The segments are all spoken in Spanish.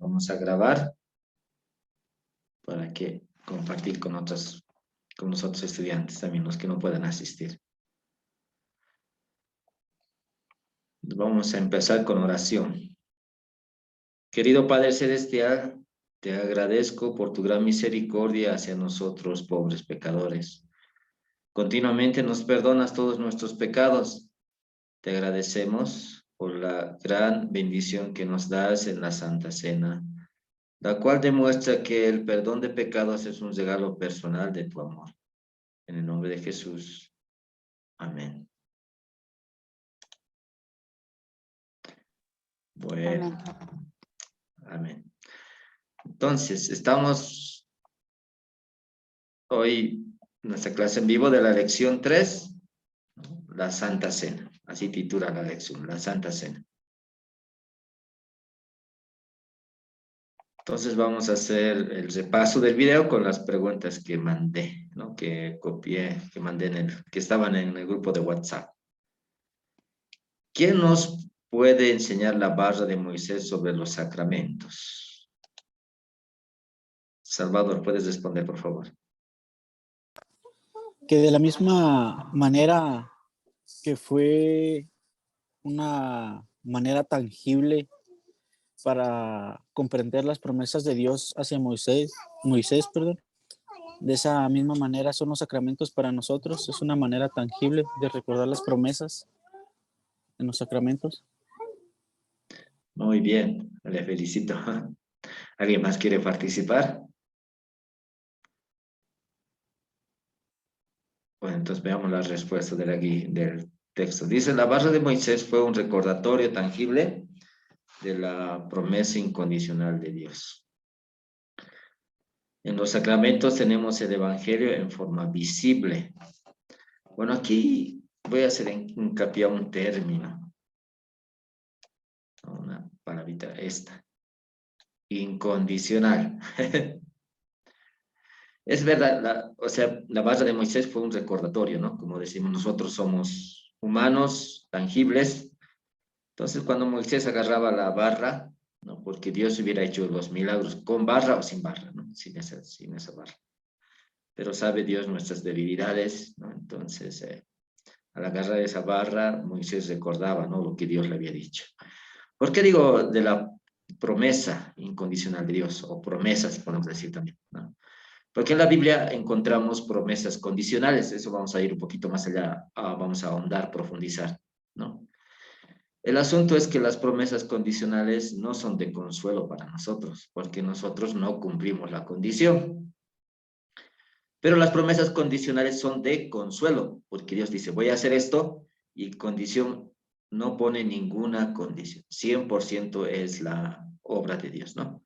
Vamos a grabar para que compartir con los otros estudiantes también, los que no puedan asistir. Vamos a empezar con oración. Querido Padre Celestial, te agradezco por tu gran misericordia hacia nosotros, pobres pecadores. Continuamente nos perdonas todos nuestros pecados. Te agradecemos por la gran bendición que nos das en la Santa Cena, la cual demuestra que el perdón de pecados es un regalo personal de tu amor. En el nombre de Jesús. Amén. Bueno. Amén. Entonces, estamos hoy en nuestra clase en vivo de la lección 3, la Santa Cena. Así titula la lección, la Santa Cena. Entonces vamos a hacer el repaso del video con las preguntas que mandé, ¿no? Que copié, que mandé que estaban en el grupo de WhatsApp. ¿Quién nos puede enseñar la barra de Moisés sobre los sacramentos? Salvador, ¿puedes responder, por favor? Que de la misma manera que fue una manera tangible para comprender las promesas de Dios hacia Moisés, de esa misma manera son los sacramentos para nosotros. Es una manera tangible de recordar las promesas en los sacramentos. Muy bien, le felicito. ¿Alguien más quiere participar? Bueno, entonces veamos la respuesta del texto. Dice, la barra de Moisés fue un recordatorio tangible de la promesa incondicional de Dios. En los sacramentos tenemos el evangelio en forma visible. Bueno, aquí voy a hacer hincapié a un término. Una palabrita esta. Incondicional. Es verdad, la barra de Moisés fue un recordatorio, ¿no? Como decimos, nosotros somos humanos, tangibles. Entonces, cuando Moisés agarraba la barra, ¿no? Porque Dios hubiera hecho los milagros con barra o sin barra, ¿no? Sin esa barra. Pero sabe Dios nuestras debilidades, ¿no? Entonces, al agarrar esa barra, Moisés recordaba, ¿no? Lo que Dios le había dicho. ¿Por qué digo de la promesa incondicional de Dios? O promesas, podemos decir también, ¿no? Porque en la Biblia encontramos promesas condicionales. Eso vamos a ir un poquito más allá, vamos a ahondar, profundizar, ¿no? El asunto es que las promesas condicionales no son de consuelo para nosotros, porque nosotros no cumplimos la condición. Pero las promesas condicionales son de consuelo, porque Dios dice, voy a hacer esto, y condición no pone ninguna condición. 100% es la obra de Dios, ¿no?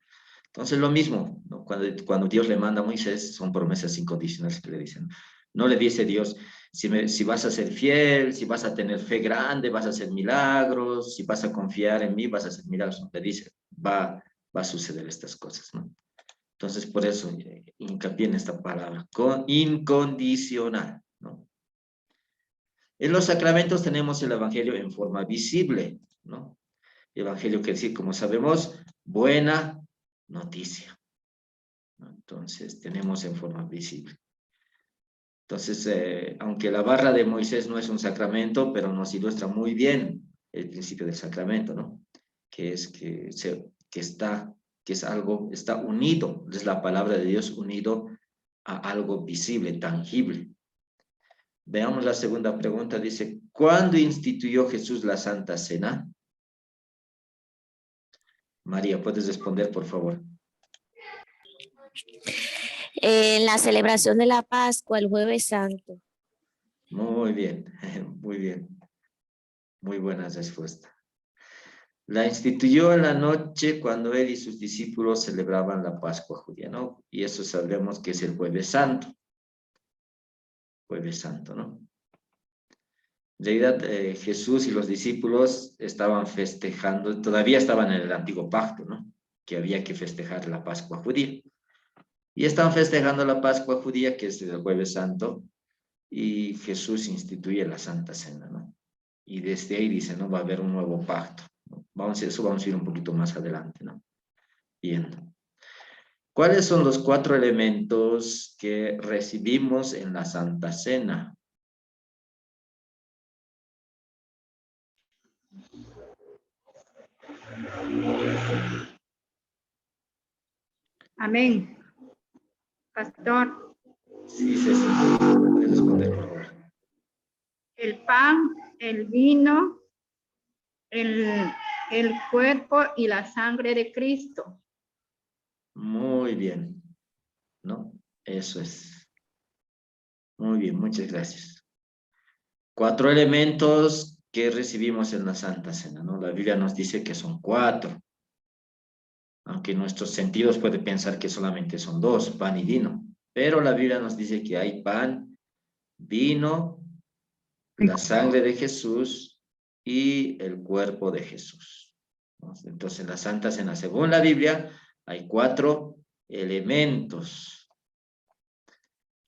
Entonces lo mismo, ¿no? Cuando Dios le manda a Moisés, son promesas incondicionales que le dicen. No le dice Dios, si vas a ser fiel, si vas a tener fe grande, vas a hacer milagros, si vas a confiar en mí, vas a hacer milagros. No, le dice, va a suceder estas cosas, ¿no? Entonces, por eso hincapié en esta palabra, incondicional, ¿no? En los sacramentos tenemos el evangelio en forma visible, ¿no? Evangelio quiere decir, como sabemos, buena noticia, ¿no? Entonces, tenemos en forma visible. Entonces, aunque la barra de Moisés no es un sacramento, pero nos ilustra muy bien el principio del sacramento, ¿no? Que es algo, está unido, es la palabra de Dios unido a algo visible, tangible. Veamos la segunda pregunta, dice, ¿cuándo instituyó Jesús la Santa Cena? María, ¿puedes responder, por favor? En la celebración de la Pascua, el Jueves Santo. Muy bien, muy bien. Muy buena respuesta. La instituyó en la noche cuando él y sus discípulos celebraban la Pascua judía, ¿no? Y eso sabemos que es el Jueves Santo. Jueves Santo, ¿no? En realidad, Jesús y los discípulos estaban festejando, todavía estaban en el antiguo pacto, ¿no? Que había que festejar la Pascua judía. Y estaban festejando la Pascua judía, que es el Jueves Santo, y Jesús instituye la Santa Cena, ¿no? Y desde ahí dice, ¿no? Va a haber un nuevo pacto, ¿no? Eso vamos a ir un poquito más adelante, ¿no? Bien. ¿Cuáles son los 4 elementos que recibimos en la Santa Cena? Amén. Pastor, Sí, Ceci, puedes responder, por favor. el pan, el vino, el cuerpo y la sangre de Cristo. Muy bien, ¿no? Eso es. Muy bien, muchas gracias. 4 elementos que recibimos en la Santa Cena, ¿no? La Biblia nos dice que son 4, aunque nuestros sentidos pueden pensar que solamente son 2, pan y vino. Pero la Biblia nos dice que hay pan, vino, la sangre de Jesús y el cuerpo de Jesús, ¿no? Entonces, en la Santa Cena, según la Biblia, hay 4 elementos.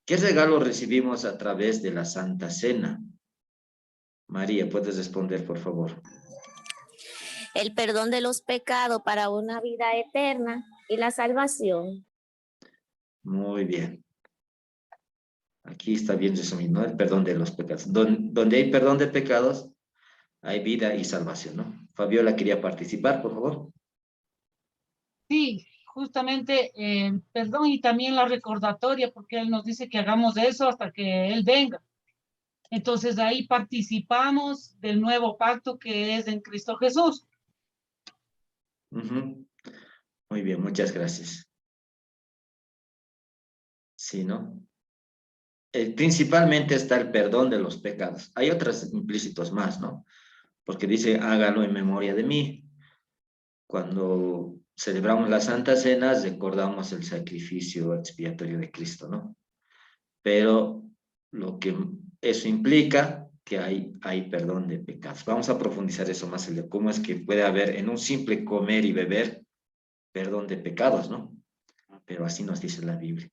¿Qué regalo recibimos a través de la Santa Cena? María, puedes responder, por favor. El perdón de los pecados para una vida eterna y la salvación. Muy bien. Aquí está bien resumido, ¿no? El perdón de los pecados. Donde hay perdón de pecados, hay vida y salvación, ¿no? Fabiola quería participar, por favor. Sí, justamente perdón y también la recordatoria, porque Él nos dice que hagamos eso hasta que Él venga. Entonces ahí participamos del nuevo pacto que es en Cristo Jesús. Ujú. Muy bien, muchas gracias. Sí, ¿no? Principalmente está el perdón de los pecados. Hay otros implícitos más, ¿no? Porque dice, hágalo en memoria de mí. Cuando celebramos la Santa Cena, recordamos el sacrificio expiatorio de Cristo, ¿no? Pero lo que eso implica que hay perdón de pecados. Vamos a profundizar eso más allá. ¿Cómo es que puede haber en un simple comer y beber perdón de pecados, ¿no? Pero así nos dice la Biblia.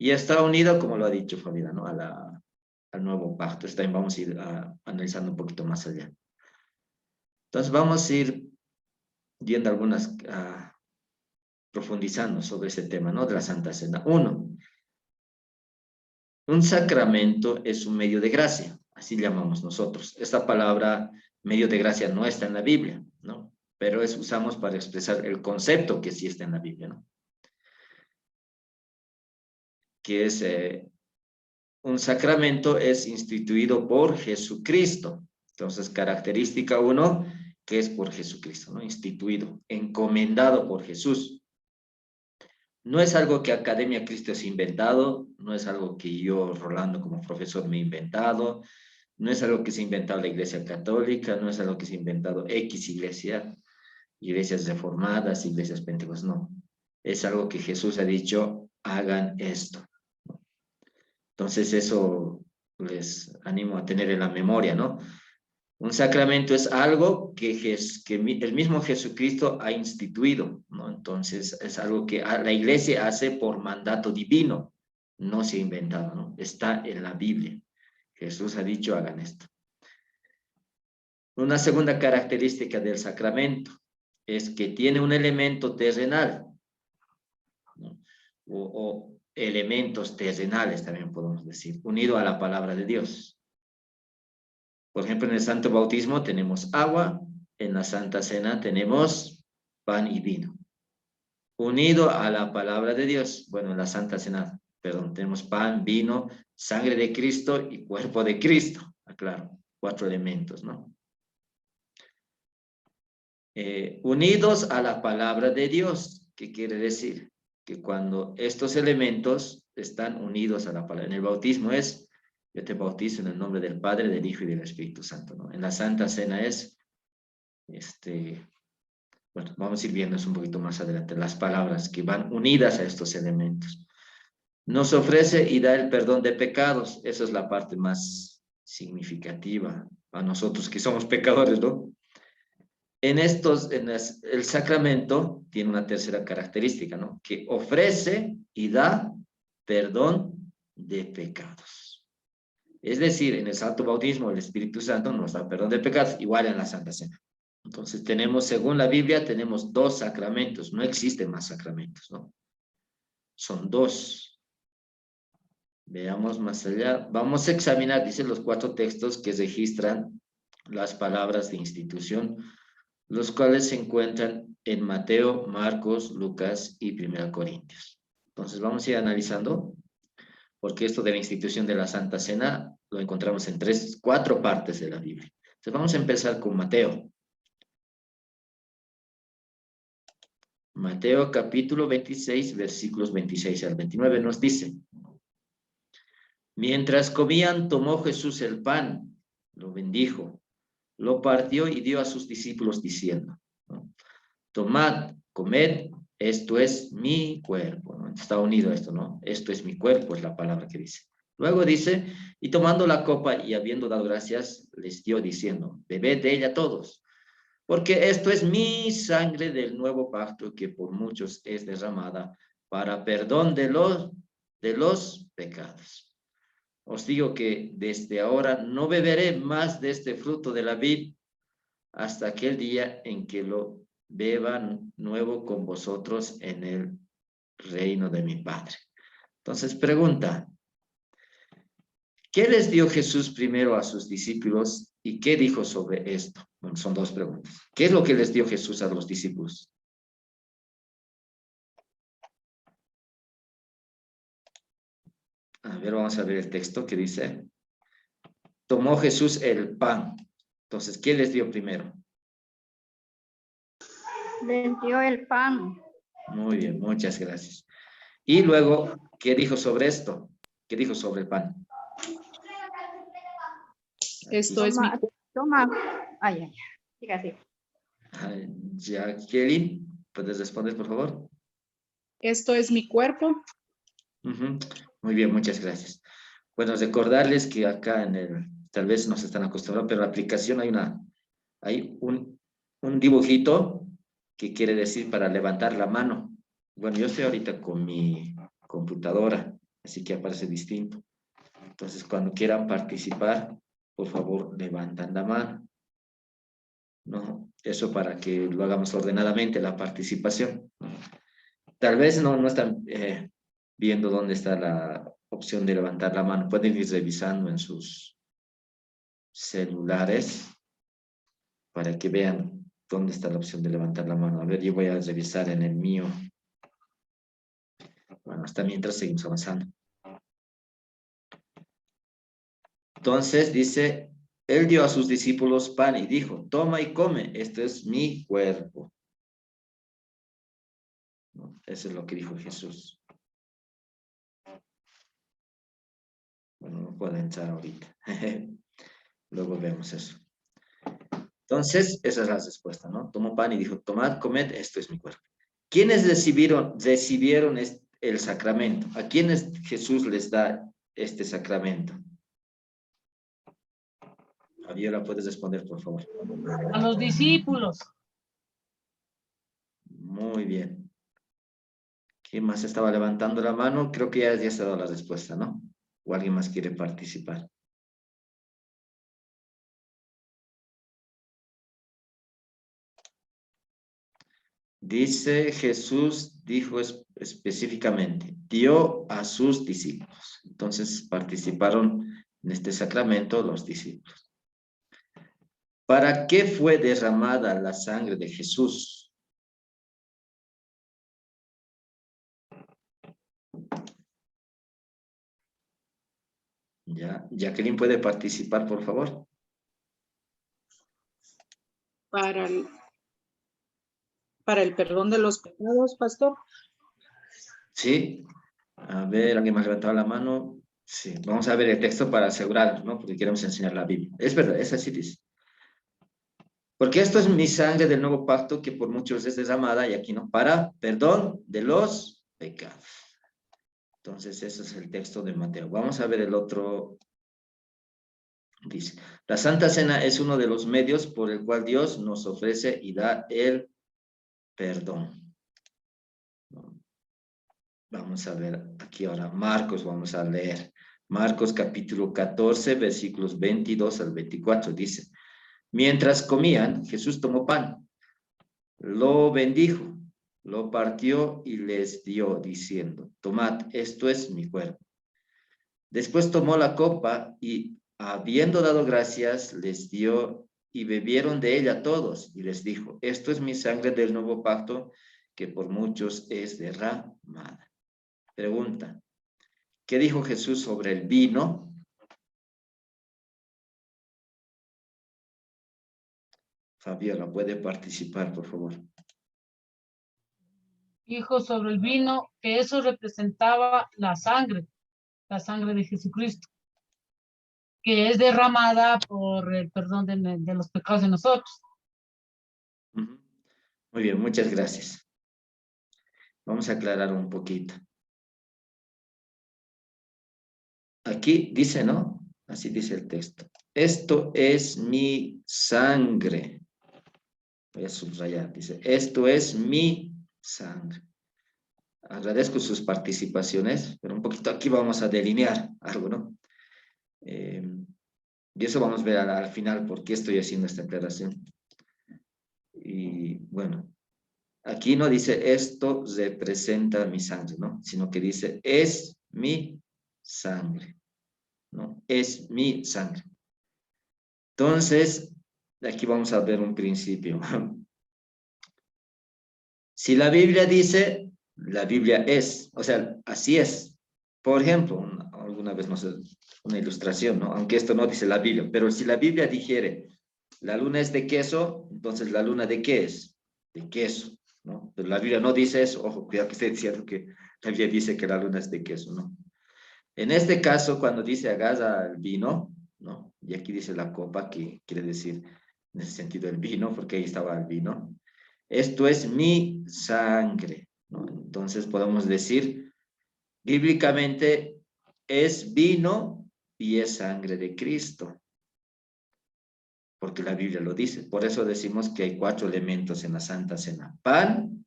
Y está unido, como lo ha dicho Fabián, ¿no? Al nuevo pacto. También vamos a ir analizando un poquito más allá. Entonces vamos a ir viendo algunas, profundizando sobre ese tema, ¿no? De la Santa Cena. 1. Un sacramento es un medio de gracia, así llamamos nosotros. Esta palabra medio de gracia no está en la Biblia, ¿no? Pero usamos para expresar el concepto que sí está en la Biblia, ¿no? Que es un sacramento es instituido por Jesucristo. Entonces, característica 1, que es por Jesucristo, ¿no? Instituido, encomendado por Jesús. No es algo que Academia Cristo se ha inventado, no es algo que yo, Rolando, como profesor me he inventado, no es algo que se ha inventado la Iglesia Católica, no es algo que se ha inventado X iglesia, iglesias reformadas, iglesias pentecostales, no. Es algo que Jesús ha dicho, hagan esto. Entonces eso les animo a tener en la memoria, ¿no? Un sacramento es algo que el mismo Jesucristo ha instituido, ¿no? Entonces es algo que la iglesia hace por mandato divino, no se ha inventado, ¿no? Está en la Biblia. Jesús ha dicho, hagan esto. Una segunda característica del sacramento es que tiene un elemento terrenal, ¿no? O elementos terrenales también podemos decir, unido a la palabra de Dios. Por ejemplo, en el Santo Bautismo tenemos agua, en la Santa Cena tenemos pan y vino. Unido a la palabra de Dios, bueno, en la Santa Cena, perdón, tenemos pan, vino, sangre de Cristo y cuerpo de Cristo. Aclaro, 4 elementos, ¿no? Unidos a la palabra de Dios. ¿Qué quiere decir? Que cuando estos elementos están unidos a la palabra, en el bautismo es, yo te bautizo en el nombre del Padre, del Hijo y del Espíritu Santo, ¿no? En la Santa Cena es, bueno, vamos a ir viendo eso un poquito más adelante, las palabras que van unidas a estos elementos. Nos ofrece y da el perdón de pecados, esa es la parte más significativa a nosotros que somos pecadores, ¿no? El sacramento tiene una tercera característica, ¿no? Que ofrece y da perdón de pecados. Es decir, en el Santo Bautismo el Espíritu Santo nos da perdón de pecados, igual en la Santa Cena. Entonces tenemos, según la Biblia, tenemos 2 sacramentos. No existen más sacramentos, ¿no? Son 2. Veamos más allá. Vamos a examinar, dice, los 4 textos que registran las palabras de institución, los cuales se encuentran en Mateo, Marcos, Lucas y 1 Corintios. Entonces vamos a ir analizando, porque esto de la institución de la Santa Cena lo encontramos en 4 partes de la Biblia. Entonces vamos a empezar con Mateo. Mateo capítulo 26, versículos 26 al 29 nos dice: mientras comían, tomó Jesús el pan, lo bendijo, lo partió y dio a sus discípulos diciendo, ¿no? Tomad, comed, esto es mi cuerpo, ¿no? Está unido a esto, ¿no? Esto es mi cuerpo, es la palabra que dice. Luego dice, y tomando la copa y habiendo dado gracias, les dio diciendo, bebed de ella todos, porque esto es mi sangre del nuevo pacto que por muchos es derramada para perdón de los pecados. Os digo que desde ahora no beberé más de este fruto de la vid hasta aquel día en que lo beba nuevo con vosotros en el reino de mi Padre. Entonces pregunta, ¿qué les dio Jesús primero a sus discípulos y qué dijo sobre esto? Bueno, son 2 preguntas. ¿Qué es lo que les dio Jesús a los discípulos? A ver, vamos a ver el texto que dice. Tomó Jesús el pan. Entonces, ¿qué les dio primero? Les dio el pan. Muy bien, muchas gracias. Y luego, ¿qué dijo sobre esto? ¿Qué dijo sobre el pan? Esto es mi, Toma. Ay, ay, diga así. Jacqueline, ¿puedes responder, por favor? esto es mi cuerpo. Ujú. Muy bien, muchas gracias. Bueno, recordarles que acá en el, tal vez no se están acostumbrados, pero en la aplicación hay un dibujito que quiere decir para levantar la mano. Bueno, yo estoy ahorita con mi computadora, así que aparece distinto. Entonces, cuando quieran participar, por favor, levantan la mano. ¿No? Eso para que lo hagamos ordenadamente, la participación. Tal vez no están viendo dónde está la opción de levantar la mano. Pueden ir revisando en sus celulares para que vean dónde está la opción de levantar la mano. A ver, yo voy a revisar en el mío. Bueno, hasta mientras seguimos avanzando. Entonces dice, él dio a sus discípulos pan y dijo, toma y come, esto es mi cuerpo. ¿No? Eso es lo que dijo Jesús. Bueno, no puedo entrar ahorita. Luego vemos eso. Entonces, esa es la respuesta, ¿no? Tomó pan y dijo, tomad, comed, esto es mi cuerpo. ¿Quiénes recibieron el sacramento? ¿A quiénes Jesús les da este sacramento? Fabiola, ¿puedes responder, por favor? A los discípulos. Muy bien. ¿Quién más estaba levantando la mano? Creo que ya se ha dado la respuesta, ¿no? ¿O alguien más quiere participar? Dice Jesús, dijo específicamente, dio a sus discípulos. Entonces participaron en este sacramento los discípulos. ¿Para qué fue derramada la sangre de Jesús? Ya, Jacqueline, ¿puede participar, por favor? Para el perdón de los pecados, pastor. Sí. A ver, ¿alguien más levantado la mano? Sí, vamos a ver el texto para asegurarnos, ¿no? Porque queremos enseñar la Biblia. Es verdad, es así dice. Porque esto es mi sangre del nuevo pacto que por muchos es derramada, y aquí no, para perdón de los pecados. Entonces, ese es el texto de Mateo. Vamos a ver el otro. Dice, la Santa Cena es uno de los medios por el cual Dios nos ofrece y da el perdón. Vamos a ver aquí ahora Marcos, vamos a leer. Marcos capítulo 14, versículos 22 al 24, dice, Mientras comían, Jesús tomó pan, lo bendijo, lo partió y les dio, diciendo, tomad, esto es mi cuerpo. Después tomó la copa y, habiendo dado gracias, les dio y bebieron de ella todos. Y les dijo, esto es mi sangre del nuevo pacto, que por muchos es derramada. Pregunta, ¿qué dijo Jesús sobre el vino? Fabiola, puede participar, por favor. Dijo sobre el vino que eso representaba la sangre de Jesucristo, que es derramada por el perdón de los pecados de nosotros. Ujú. Muy bien, muchas gracias. Vamos a aclarar un poquito. Aquí dice, ¿no? Así dice el texto. Esto es mi sangre. Voy a subrayar, dice, esto es mi sangre. Agradezco sus participaciones, pero un poquito aquí vamos a delinear algo, ¿no? Y eso vamos a ver al final por qué estoy haciendo esta aclaración. Y bueno, aquí no dice esto representa mi sangre, ¿no? Sino que dice es mi sangre, ¿no? Es mi sangre. Entonces, aquí vamos a ver un principio. Si la Biblia dice, la Biblia es, o sea, así es. Por ejemplo, alguna vez, no sé, una ilustración, ¿no? Aunque esto no dice la Biblia, pero si la Biblia dijere, la luna es de queso, entonces la luna ¿de qué es? De queso, ¿no? Pero la Biblia no dice eso, ojo, cuidado que esté diciendo que la Biblia dice que la luna es de queso, ¿no? En este caso, cuando dice agarra el vino, ¿no? Y aquí dice la copa, que quiere decir en ese sentido el vino, porque ahí estaba el vino. Esto es mi sangre, ¿no? Entonces podemos decir, bíblicamente es vino y es sangre de Cristo, porque la Biblia lo dice. Por eso decimos que hay 4 elementos en la Santa Cena: pan,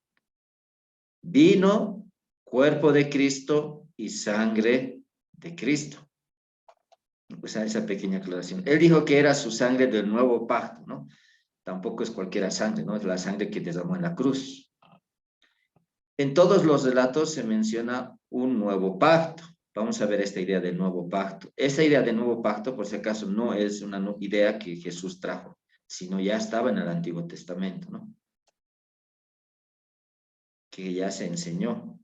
vino, cuerpo de Cristo y sangre de Cristo. Pues esa pequeña aclaración. Él dijo que era su sangre del nuevo pacto, ¿no? Tampoco es cualquier sangre, ¿no? Es la sangre que derramó en la cruz. En todos los relatos se menciona un nuevo pacto. Vamos a ver esta idea del nuevo pacto. Esa idea del nuevo pacto, por si acaso, no es una idea que Jesús trajo, sino ya estaba en el Antiguo Testamento, ¿no? Que ya se enseñó.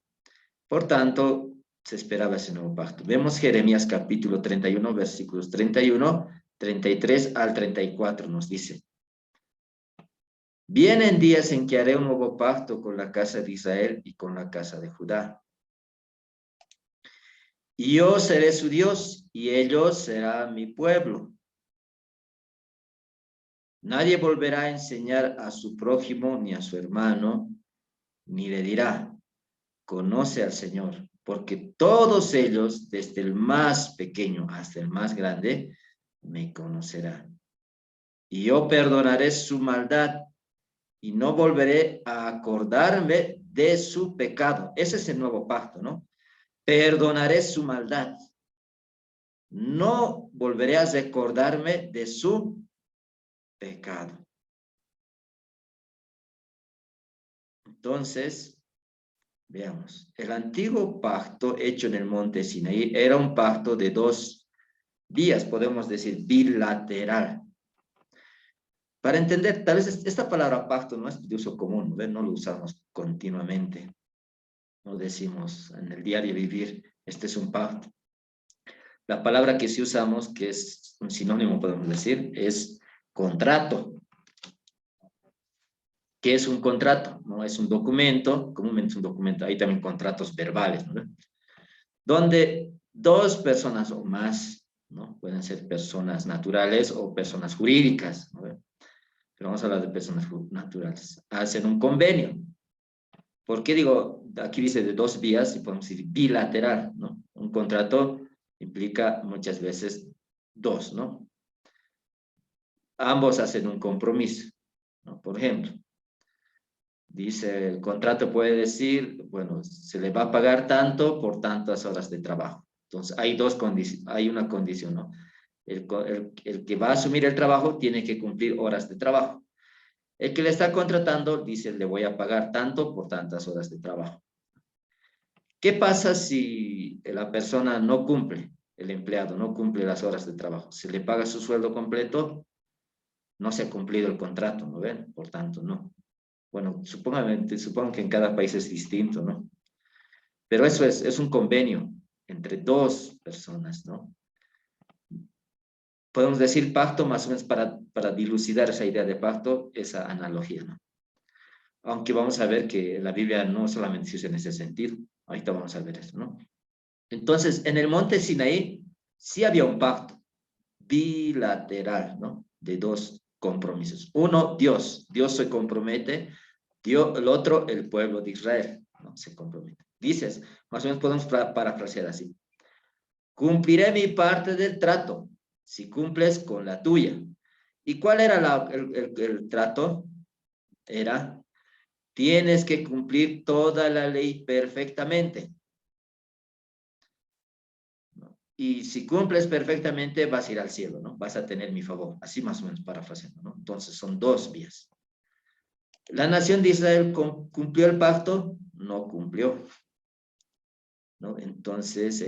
Por tanto, se esperaba ese nuevo pacto. Vemos Jeremías capítulo 31, versículos 31, 33 al 34, nos dice: vienen días en que haré un nuevo pacto con la casa de Israel y con la casa de Judá. Y yo seré su Dios, y ellos serán mi pueblo. Nadie volverá a enseñar a su prójimo ni a su hermano, ni le dirá, conoce al Señor, porque todos ellos, desde el más pequeño hasta el más grande, me conocerán. Y yo perdonaré su maldad, y no volveré a acordarme de su pecado. Ese es el nuevo pacto, ¿no? Perdonaré su maldad. No volveré a recordarme de su pecado. Entonces, veamos. El antiguo pacto hecho en el monte Sinaí era un pacto de 2 vías, podemos decir bilateral. Para entender, tal vez esta palabra pacto no es de uso común, ¿no? No lo usamos continuamente. No decimos en el diario vivir, este es un pacto. La palabra que sí usamos, que es un sinónimo, podemos decir, es contrato. ¿Qué es un contrato? ¿No? Es un documento, comúnmente es un documento, hay también contratos verbales, ¿no? Donde 2 personas o más, ¿no? Pueden ser personas naturales o personas jurídicas, ¿no? Pero vamos a hablar de personas naturales. Hacen un convenio. ¿Por qué digo? Aquí dice de 2 vías y podemos decir bilateral, ¿no? Un contrato implica muchas veces 2, ¿no? Ambos hacen un compromiso, ¿no? Por ejemplo, dice el contrato puede decir, bueno, se le va a pagar tanto por tantas horas de trabajo. Entonces, hay una condición, ¿no? El que va a asumir el trabajo tiene que cumplir horas de trabajo. El que le está contratando dice, le voy a pagar tanto por tantas horas de trabajo. ¿Qué pasa si la persona no cumple, el empleado no cumple las horas de trabajo? ¿Se le paga su sueldo completo? No se ha cumplido el contrato, ¿no ven? Por tanto, no. Bueno, supongo que en cada país es distinto, ¿no? Pero eso es un convenio entre dos personas, ¿no? Podemos decir pacto más o menos para dilucidar esa idea de pacto, esa analogía, ¿no? Aunque vamos a ver que la Biblia no solamente se usa en ese sentido. Ahorita vamos a ver eso, ¿no? Entonces, en el monte Sinaí sí había un pacto bilateral, ¿no? De dos compromisos. Uno, Dios se compromete. El otro, el pueblo de Israel, ¿no? Se compromete. Dices, más o menos podemos parafrasear así. Cumpliré mi parte del trato, si cumples con la tuya. ¿Y cuál era el trato? Era, tienes que cumplir toda la ley perfectamente. Y si cumples perfectamente, vas a ir al cielo, ¿no? Vas a tener mi favor. Así más o menos parafraseando, ¿no? Entonces son dos vías. ¿La nación de Israel cumplió el pacto? No cumplió, ¿no? Entonces,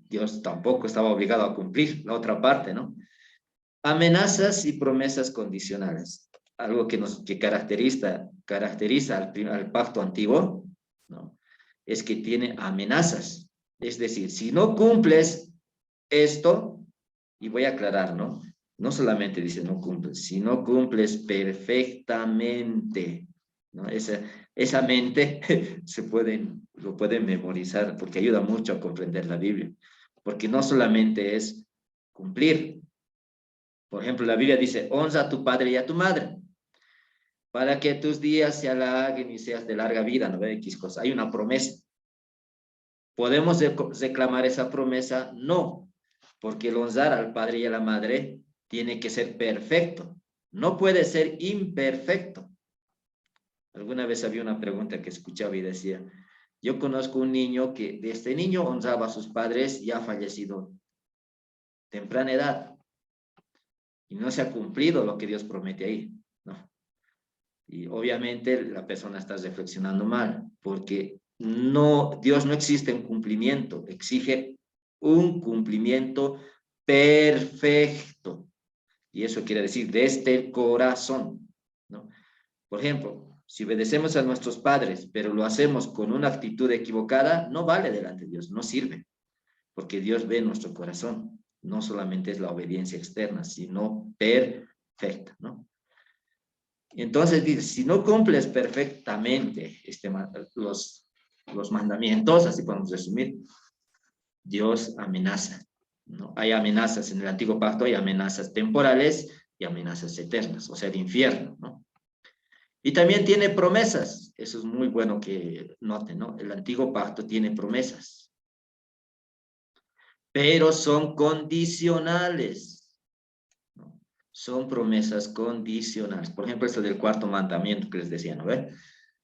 Dios tampoco estaba obligado a cumplir la otra parte, ¿no? Amenazas y promesas condicionales. Algo que caracteriza al pacto antiguo, ¿no? Es que tiene amenazas. Es decir, si no cumples esto, y voy a aclarar, ¿no? No solamente dice no cumples, si no cumples perfectamente, ¿no? Esa mente lo pueden memorizar porque ayuda mucho a comprender la Biblia. Porque no solamente es cumplir. Por ejemplo, la Biblia dice, honra a tu padre y a tu madre, para que tus días se alarguen y seas de larga vida, ¿no ve? X cosa. Hay una promesa. ¿Podemos reclamar esa promesa? No, porque el honrar al padre y a la madre tiene que ser perfecto. No puede ser imperfecto. Alguna vez había una pregunta que escuchaba y decía, yo conozco un niño que desde niño honraba a sus padres y ha fallecido temprana edad. Y no se ha cumplido lo que Dios promete ahí, ¿no? Y obviamente la persona está reflexionando mal, porque Dios no existe en cumplimiento, exige un cumplimiento perfecto. Y eso quiere decir desde el corazón, ¿no? Por ejemplo, si obedecemos a nuestros padres, pero lo hacemos con una actitud equivocada, no vale delante de Dios, no sirve, porque Dios ve nuestro corazón. No solamente es la obediencia externa, sino perfecta, ¿no? Entonces dice, si no cumples perfectamente los mandamientos, así podemos resumir, Dios amenaza, ¿no? Hay amenazas en el antiguo pacto, hay amenazas temporales y amenazas eternas, o sea, el infierno, ¿no? Y también tiene promesas, eso es muy bueno que noten, ¿no? El antiguo pacto tiene promesas, pero son condicionales, ¿no? Son promesas condicionales. Por ejemplo, esto del cuarto mandamiento que les decía, ¿no ve?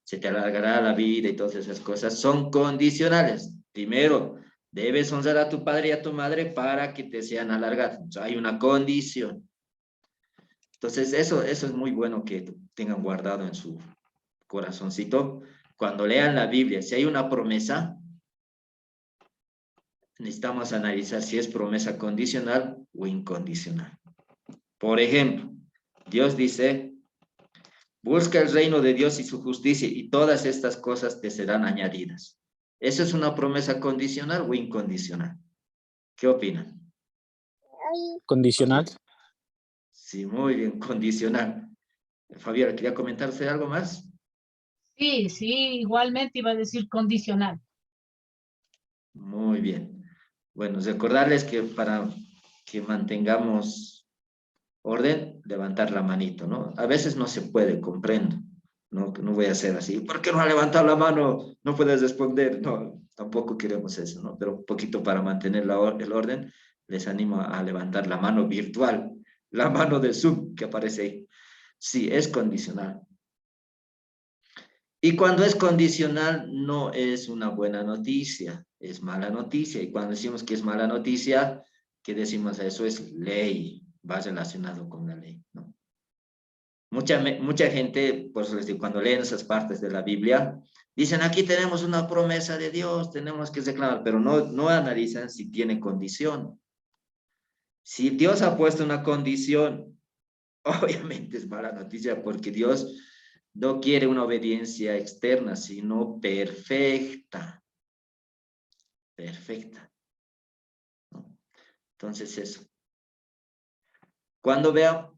Se te alargará la vida y todas esas cosas son condicionales. Primero, debes honrar a tu padre y a tu madre para que te sean alargadas. O sea, hay una condición. Entonces, eso es muy bueno que tengan guardado en su corazoncito. Cuando lean la Biblia, si hay una promesa, necesitamos analizar si es promesa condicional o incondicional. Por ejemplo, Dios dice, busca el reino de Dios y su justicia y todas estas cosas te serán añadidas. ¿Eso es una promesa condicional o incondicional? ¿Qué opinan? Condicional. Sí, muy bien, condicional. Fabiola, ¿quería comentarse algo más? Sí, igualmente iba a decir condicional. Muy bien. Bueno, recordarles que para que mantengamos orden, levantar la manito, ¿no? A veces no se puede, comprendo. No voy a hacer así. ¿Por qué no ha levantado la mano? No puedes responder. No, tampoco queremos eso, ¿no? Pero un poquito para mantener el orden, les animo a levantar la mano virtual, la mano de Zoom que aparece ahí. Sí, es condicional. Y cuando es condicional, no es una buena noticia, es mala noticia. Y cuando decimos que es mala noticia, ¿qué decimos? Eso es ley, va relacionado con la ley, ¿no? Mucha gente, pues cuando leen esas partes de la Biblia, dicen, aquí tenemos una promesa de Dios, tenemos que declarar, pero no analizan si tiene condición. Si Dios ha puesto una condición, obviamente es mala noticia, porque Dios no quiere una obediencia externa, sino perfecta. Perfecta, ¿no? Entonces eso. Cuando vean,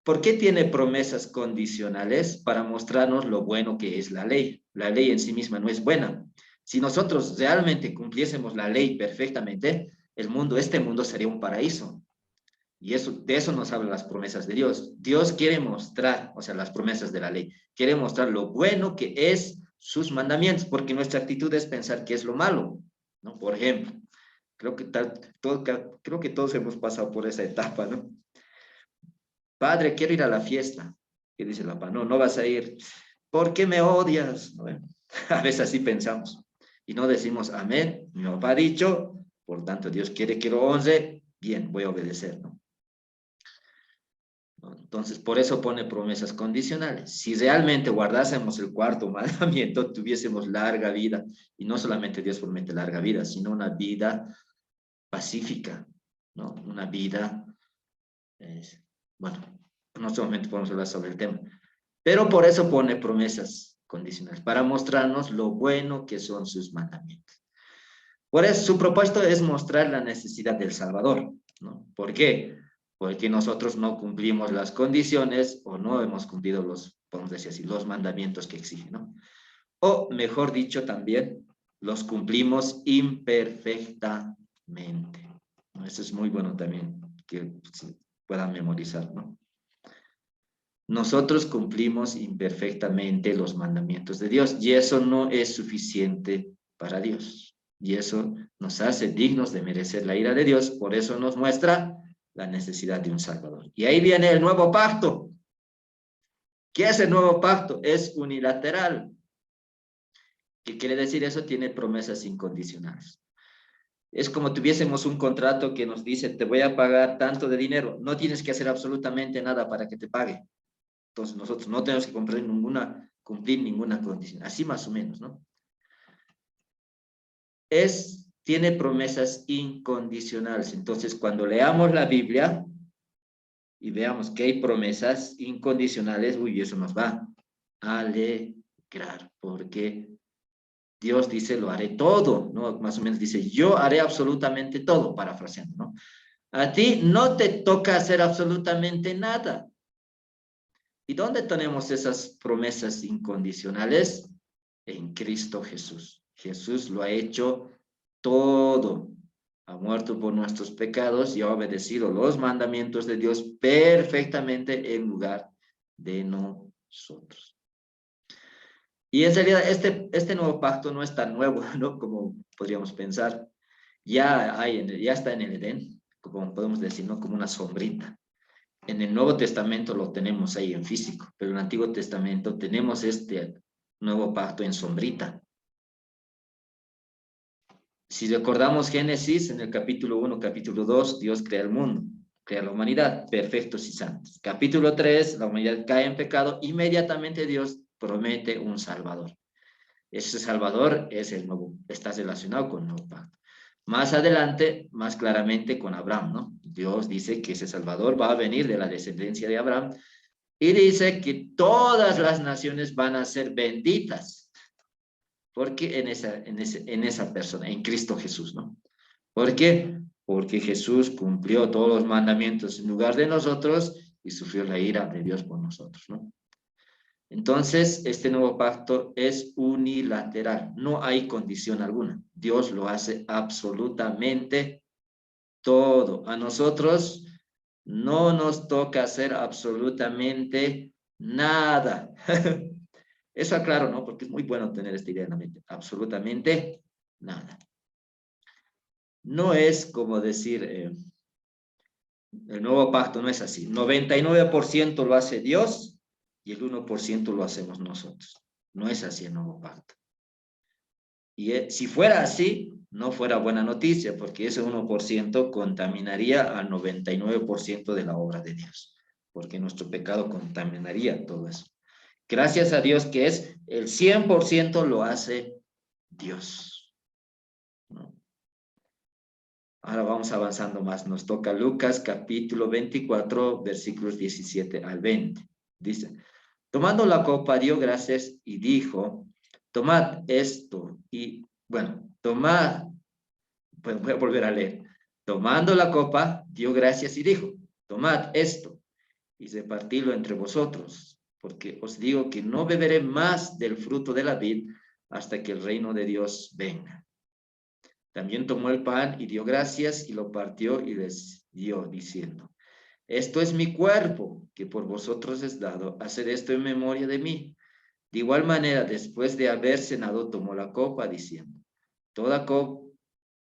¿por qué tiene promesas condicionales? Para mostrarnos lo bueno que es la ley. La ley en sí misma no es buena. Si nosotros realmente cumpliésemos la ley perfectamente, este mundo sería un paraíso. Y de eso nos hablan las promesas de Dios. Dios quiere mostrar, o sea, las promesas de la ley, quiere mostrar lo bueno que es sus mandamientos, porque nuestra actitud es pensar que es lo malo, ¿no? Por ejemplo, creo que todos hemos pasado por esa etapa, ¿no? Padre, quiero ir a la fiesta. ¿Qué dice la papá? No vas a ir. ¿Por qué me odias? Bueno, a veces así pensamos. Y no decimos, amén, mi papá ha dicho, por tanto Dios quiere que lo honre, bien, voy a obedecer, ¿no? Entonces, por eso pone promesas condicionales. Si realmente guardásemos el cuarto mandamiento, tuviésemos larga vida. Y no solamente Dios promete larga vida, sino una vida pacífica, ¿no? Una vida, bueno, en otro momento podemos hablar sobre el tema. Pero por eso pone promesas condicionales, para mostrarnos lo bueno que son sus mandamientos. Por eso su propósito es mostrar la necesidad del Salvador, ¿no? ¿Por qué? Porque nosotros no cumplimos las condiciones o no hemos cumplido podemos decir así, los mandamientos que exigen, ¿no? O mejor dicho también, los cumplimos imperfectamente, ¿no? Eso es muy bueno también que se puedan memorizar, ¿no? Nosotros cumplimos imperfectamente los mandamientos de Dios y eso no es suficiente para Dios. Y eso nos hace dignos de merecer la ira de Dios, por eso nos muestra la necesidad de un Salvador. Y ahí viene el nuevo pacto. ¿Qué es el nuevo pacto? Es unilateral. ¿Qué quiere decir eso? Tiene promesas incondicionales. Es como tuviésemos un contrato que nos dice, te voy a pagar tanto de dinero, no tienes que hacer absolutamente nada para que te pague. Entonces nosotros no tenemos que cumplir ninguna condición, así más o menos, ¿no? Tiene promesas incondicionales. Entonces cuando leamos la Biblia y veamos que hay promesas incondicionales, uy, eso nos va a alegrar, porque Dios dice, lo haré todo, ¿no? Más o menos dice, yo haré absolutamente todo, parafraseando, ¿no? A ti no te toca hacer absolutamente nada. ¿Y dónde tenemos esas promesas incondicionales? En Cristo Jesús. Jesús lo ha hecho todo. Ha muerto por nuestros pecados y ha obedecido los mandamientos de Dios perfectamente en lugar de nosotros. Y en realidad este nuevo pacto no es tan nuevo, ¿no? Como podríamos pensar. Ya está en el Edén, como podemos decir, ¿no? Como una sombrita. En el Nuevo Testamento lo tenemos ahí en físico, pero en el Antiguo Testamento tenemos este nuevo pacto en sombrita. Si recordamos Génesis, en el capítulo 1, capítulo 2, Dios crea el mundo, crea la humanidad, perfectos y santos. Capítulo 3, la humanidad cae en pecado, inmediatamente Dios promete un Salvador. Ese Salvador está relacionado con el nuevo pacto. Más adelante, más claramente con Abraham, ¿no? Dios dice que ese Salvador va a venir de la descendencia de Abraham y dice que todas las naciones van a ser benditas. Porque en esa persona, en Cristo Jesús, ¿no? ¿Por qué? Porque Jesús cumplió todos los mandamientos en lugar de nosotros y sufrió la ira de Dios por nosotros, ¿no? Entonces, este nuevo pacto es unilateral, no hay condición alguna. Dios lo hace absolutamente todo. A nosotros no nos toca hacer absolutamente nada. Eso aclaro, ¿no? Porque es muy bueno tener esta idea en la mente. Absolutamente nada. No es como decir, el nuevo pacto no es así. 99% lo hace Dios y el 1% lo hacemos nosotros. No es así el nuevo pacto. Y si fuera así, no fuera buena noticia, porque ese 1% contaminaría al 99% de la obra de Dios, porque nuestro pecado contaminaría todo eso. Gracias a Dios que es el 100% lo hace Dios, ¿no? Ahora vamos avanzando más. Nos toca Lucas capítulo 24, versículos 17 al 20. Dice, tomando la copa, dio gracias y dijo, tomad esto. Y bueno, tomad, pues voy a volver a leer. Tomando la copa, dio gracias y dijo, tomad esto y repartidlo entre vosotros, porque os digo que no beberé más del fruto de la vid hasta que el reino de Dios venga. También tomó el pan y dio gracias y lo partió y les dio, diciendo, esto es mi cuerpo, que por vosotros es dado, haced esto en memoria de mí. De igual manera, después de haber cenado, tomó la copa, diciendo,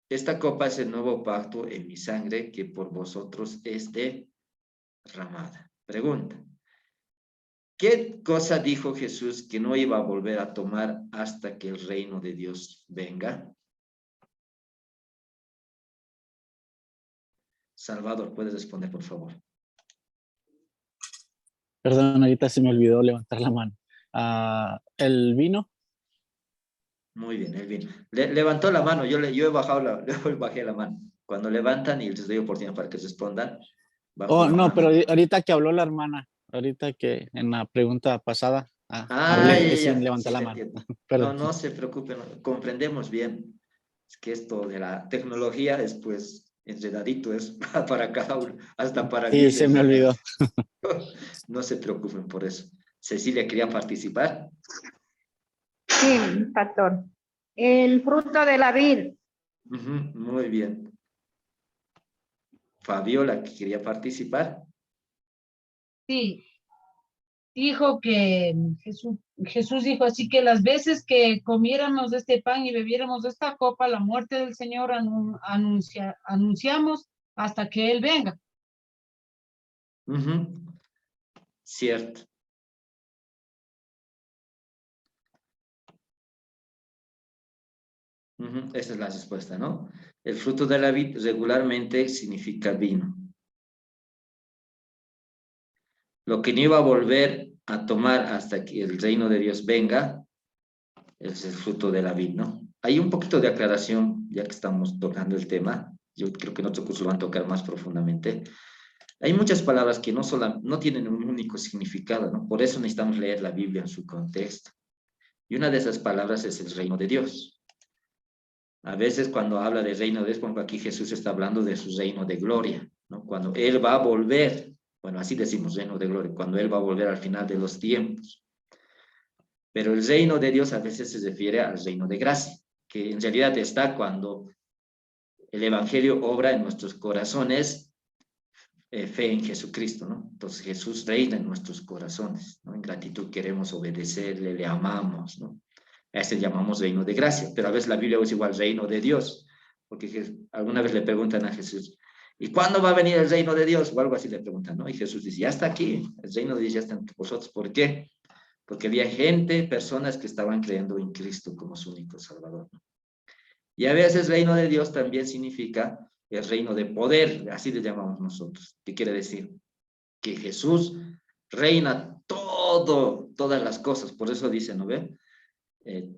esta copa es el nuevo pacto en mi sangre, que por vosotros es derramada. Pregunta, ¿qué cosa dijo Jesús que no iba a volver a tomar hasta que el reino de Dios venga? Salvador, ¿puedes responder, por favor? Perdón, ahorita se me olvidó levantar la mano. ¿El vino? Muy bien, el vino. Levantó la mano, yo he bajado yo bajé la mano. Cuando levantan y les doy oportunidad para que respondan, bajo Oh, la no, mano. pero ahorita que habló la hermana, ahorita que en la pregunta pasada hablé Ya, sin ya, levantar sí la te mano. entiendo. Perdón. No se preocupen, comprendemos bien. Es que esto de la tecnología es pues enredadito, es para cada uno, hasta para mí Sí, se se me enreda. olvidó. No se preocupen por eso. Cecilia, ¿quería participar? Sí, pastor. El fruto de la vid. Ujú, muy bien. Fabiola, que quería participar. Sí, dijo que Jesús dijo así que las veces que comiéramos de este pan y bebiéramos de esta copa, la muerte del Señor anunciamos hasta que Él venga. Ujú, cierto. Ujú, esa es la respuesta, ¿no? El fruto de la vid regularmente significa vino. Lo que no iba a volver a tomar hasta que el reino de Dios venga es el fruto de la vid, ¿no? Hay un poquito de aclaración, ya que estamos tocando el tema. Yo creo que en otro curso lo van a tocar más profundamente. Hay muchas palabras que no tienen un único significado, ¿no? Por eso necesitamos leer la Biblia en su contexto. Y una de esas palabras es el reino de Dios. A veces cuando habla del reino de Dios, como aquí Jesús está hablando de su reino de gloria, ¿no? Cuando Él va a volver, bueno, así decimos reino de gloria, cuando Él va a volver al final de los tiempos. Pero el reino de Dios a veces se refiere al reino de gracia, que en realidad está cuando el evangelio obra en nuestros corazones, fe en Jesucristo, ¿no? Entonces Jesús reina en nuestros corazones, ¿no? En gratitud queremos obedecerle, le amamos, ¿no? A ese llamamos reino de gracia, pero a veces la Biblia es igual reino de Dios, porque alguna vez le preguntan a Jesús, ¿y cuándo va a venir el reino de Dios? O algo así le preguntan, ¿no? Y Jesús dice, ya está aquí, el reino de Dios ya está entre vosotros. ¿Por qué? Porque había gente, personas que estaban creyendo en Cristo como su único Salvador, ¿no? Y a veces reino de Dios también significa el reino de poder, así le llamamos nosotros. ¿Qué quiere decir? Que Jesús reina todas las cosas. Por eso dice, ¿no ve?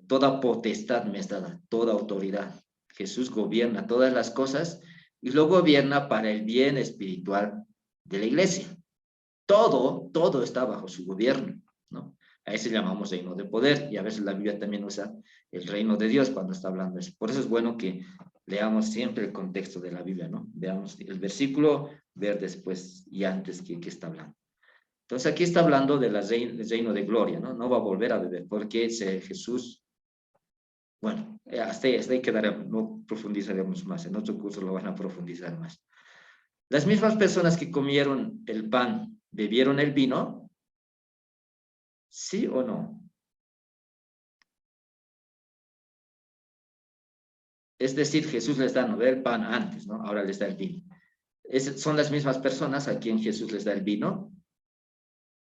Toda potestad me es dada, toda autoridad. Jesús gobierna todas las cosas y lo gobierna para el bien espiritual de la iglesia. Todo está bajo su gobierno, ¿no? A ese llamamos reino de poder, y a veces la Biblia también usa el reino de Dios cuando está hablando de eso. Por eso es bueno que leamos siempre el contexto de la Biblia, ¿no? Veamos el versículo, ver después y antes que está hablando. Entonces aquí está hablando del reino de gloria, ¿no? No va a volver a beber, porque Jesús, bueno, hasta ahí quedaremos, no profundizaremos más, en otro curso lo van a profundizar más. Las mismas personas que comieron el pan, ¿bebieron el vino? ¿Sí o no? Es decir, Jesús les da, ¿no?, el pan antes, ¿no? Ahora les da el vino. ¿Son las mismas personas a quien Jesús les da el vino?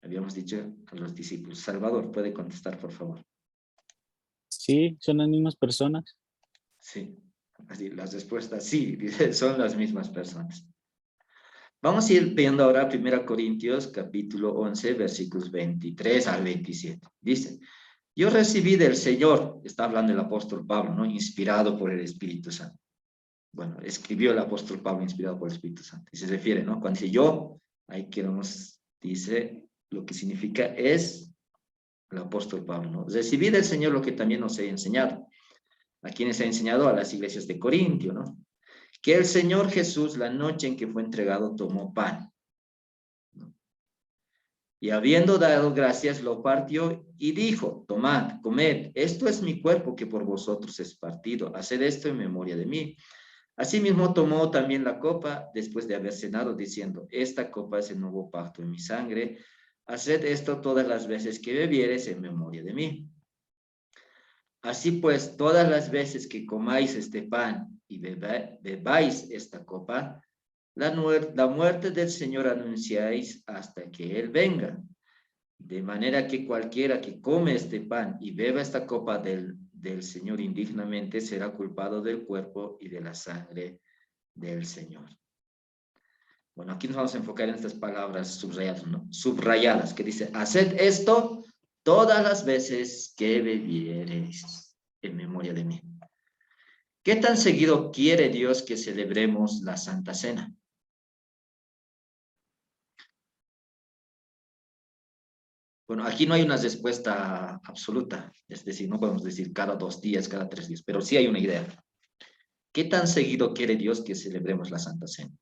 Habíamos dicho a los discípulos. Salvador, ¿puede contestar, por favor? Sí, son las mismas personas. Sí. Así, las respuestas sí, dice, son las mismas personas. Vamos a ir viendo ahora 1 Corintios capítulo 11, versículos 23 al 27. Dice, yo recibí del Señor, está hablando el apóstol Pablo, ¿no? Inspirado por el Espíritu Santo. Bueno, escribió el apóstol Pablo inspirado por el Espíritu Santo. Y se refiere, ¿no? Cuando dice yo, ahí que nos dice lo que significa es el apóstol Pablo, ¿no? Recibí del Señor lo que también nos he enseñado. ¿A quienes ha enseñado? A las iglesias de Corintio, ¿no? Que el Señor Jesús, la noche en que fue entregado, tomó pan, ¿no? Y habiendo dado gracias, lo partió y dijo, tomad, comed, esto es mi cuerpo que por vosotros es partido, haced esto en memoria de mí. Asimismo tomó también la copa después de haber cenado, diciendo, esta copa es el nuevo pacto en mi sangre, haced esto todas las veces que bebiereis en memoria de mí. Así pues, todas las veces que comáis este pan y bebáis esta copa, la muerte del Señor anunciáis hasta que Él venga. De manera que cualquiera que come este pan y beba esta copa del Señor indignamente será culpado del cuerpo y de la sangre del Señor. Bueno, aquí nos vamos a enfocar en estas palabras subrayadas, ¿no? Subrayadas, que dice, haced esto todas las veces que bebiereis en memoria de mí. ¿Qué tan seguido quiere Dios que celebremos la Santa Cena? Bueno, aquí no hay una respuesta absoluta, es decir, no podemos decir cada 2 días, cada 3 días, pero sí hay una idea. ¿Qué tan seguido quiere Dios que celebremos la Santa Cena?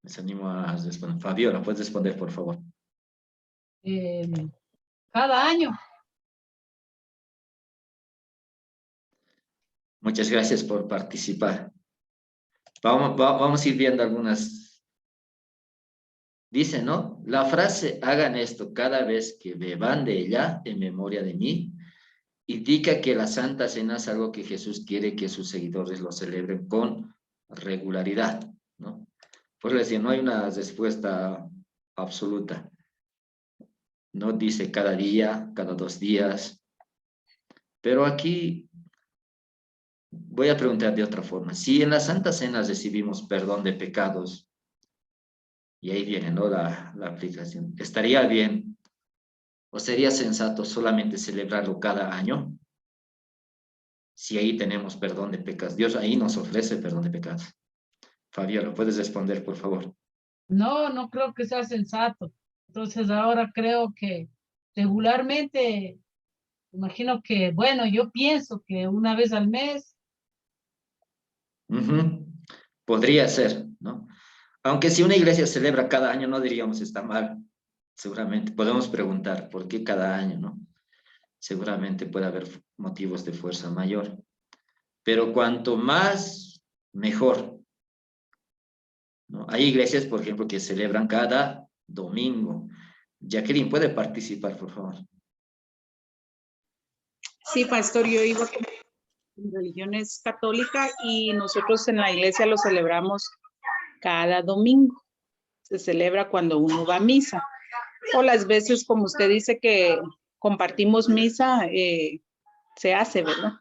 Les animo a responder. Fabiola, ¿puedes responder, por favor? Cada año. Muchas gracias por participar. Vamos a ir viendo algunas. Dice, ¿no? La frase, hagan esto cada vez que beban de ella en memoria de mí, indica que la Santa Cena es algo que Jesús quiere que sus seguidores lo celebren con regularidad, ¿no? Por eso decía, no hay una respuesta absoluta. No dice cada día, cada 2 días. Pero aquí voy a preguntar de otra forma. Si en la Santa Cena recibimos perdón de pecados, y ahí viene, ¿no? La aplicación. ¿Estaría bien o sería sensato solamente celebrarlo cada año? Si ahí tenemos perdón de pecados. Dios ahí nos ofrece perdón de pecados. Fabiola, ¿puedes responder, por favor? No, no creo que sea sensato. Entonces ahora creo que regularmente, imagino que, bueno, yo pienso que una vez al mes. Podría ser, ¿no? Aunque si una iglesia celebra cada año, no diríamos está mal. Seguramente podemos preguntar por qué cada año, ¿no? Seguramente puede haber motivos de fuerza mayor. Pero cuanto más, mejor, ¿no? Hay iglesias, por ejemplo, que celebran cada domingo. Jacqueline, ¿puede participar, por favor? Sí, pastor, yo digo que mi religión es católica y nosotros en la iglesia lo celebramos cada domingo. Se celebra cuando uno va a misa. O las veces, como usted dice, que compartimos misa, se hace, ¿verdad?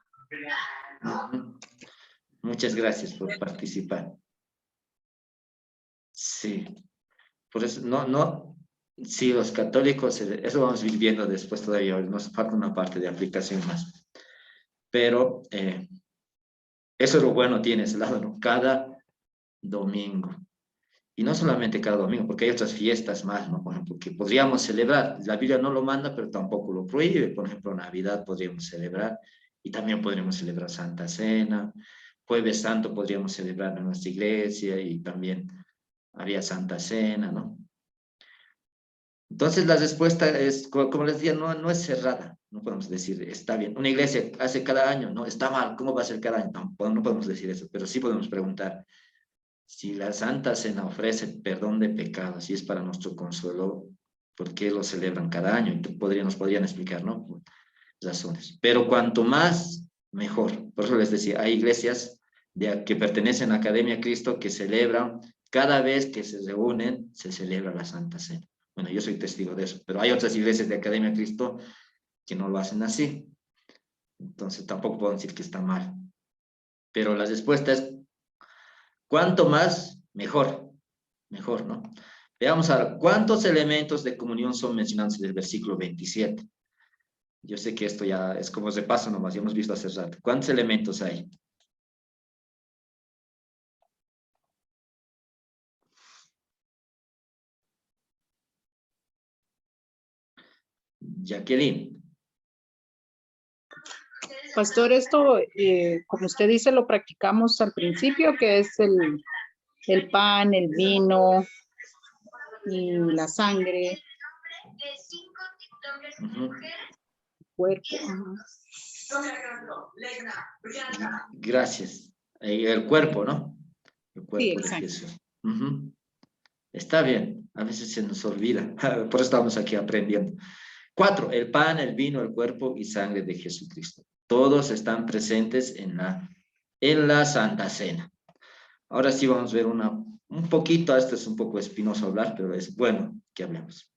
Muchas gracias por participar. Sí, por eso, sí, los católicos, eso vamos a ir viendo después todavía, nos falta una parte de aplicación más. Pero eso es lo bueno, tiene ese lado, ¿no? Cada domingo. Y no solamente cada domingo, porque hay otras fiestas más, ¿no? Por ejemplo, que podríamos celebrar. La Biblia no lo manda, pero tampoco lo prohíbe. Por ejemplo, Navidad podríamos celebrar y también podríamos celebrar Santa Cena. Jueves Santo podríamos celebrar en nuestra iglesia y también había Santa Cena, ¿no? Entonces la respuesta es, como les decía, no es cerrada. No podemos decir, está bien. Una iglesia hace cada año, no, está mal. ¿Cómo va a ser cada año? No podemos decir eso, pero sí podemos preguntar, si la Santa Cena ofrece perdón de pecados y es para nuestro consuelo, ¿por qué lo celebran cada año? Nos podrían explicar, ¿no? Por razones. Pero cuanto más, mejor. Por eso les decía, hay iglesias que pertenecen a Academia Cristo que celebran, cada vez que se reúnen, se celebra la Santa Cena. Bueno, yo soy testigo de eso, pero hay otras iglesias de Academia Cristo que no lo hacen así. Entonces tampoco puedo decir que está mal. Pero la respuesta es, cuanto más, mejor. Mejor, ¿no? Veamos ahora, ¿cuántos elementos de comunión son mencionados en el versículo 27? Yo sé que esto ya es como repaso nomás, ya hemos visto hace rato. ¿Cuántos elementos hay? Jacqueline. Pastor, esto, como usted dice, lo practicamos al principio, que es el pan, el vino y la sangre, cuerpo. Gracias. El cuerpo, ¿no? El cuerpo de exacto. Jesús. Está bien, a veces se nos olvida, por eso estamos aquí aprendiendo. 4, el pan, el vino, el cuerpo y sangre de Jesucristo. Todos están presentes en la Santa Cena. Ahora sí vamos a ver un poquito, esto es un poco espinoso hablar, pero es bueno que hablemos.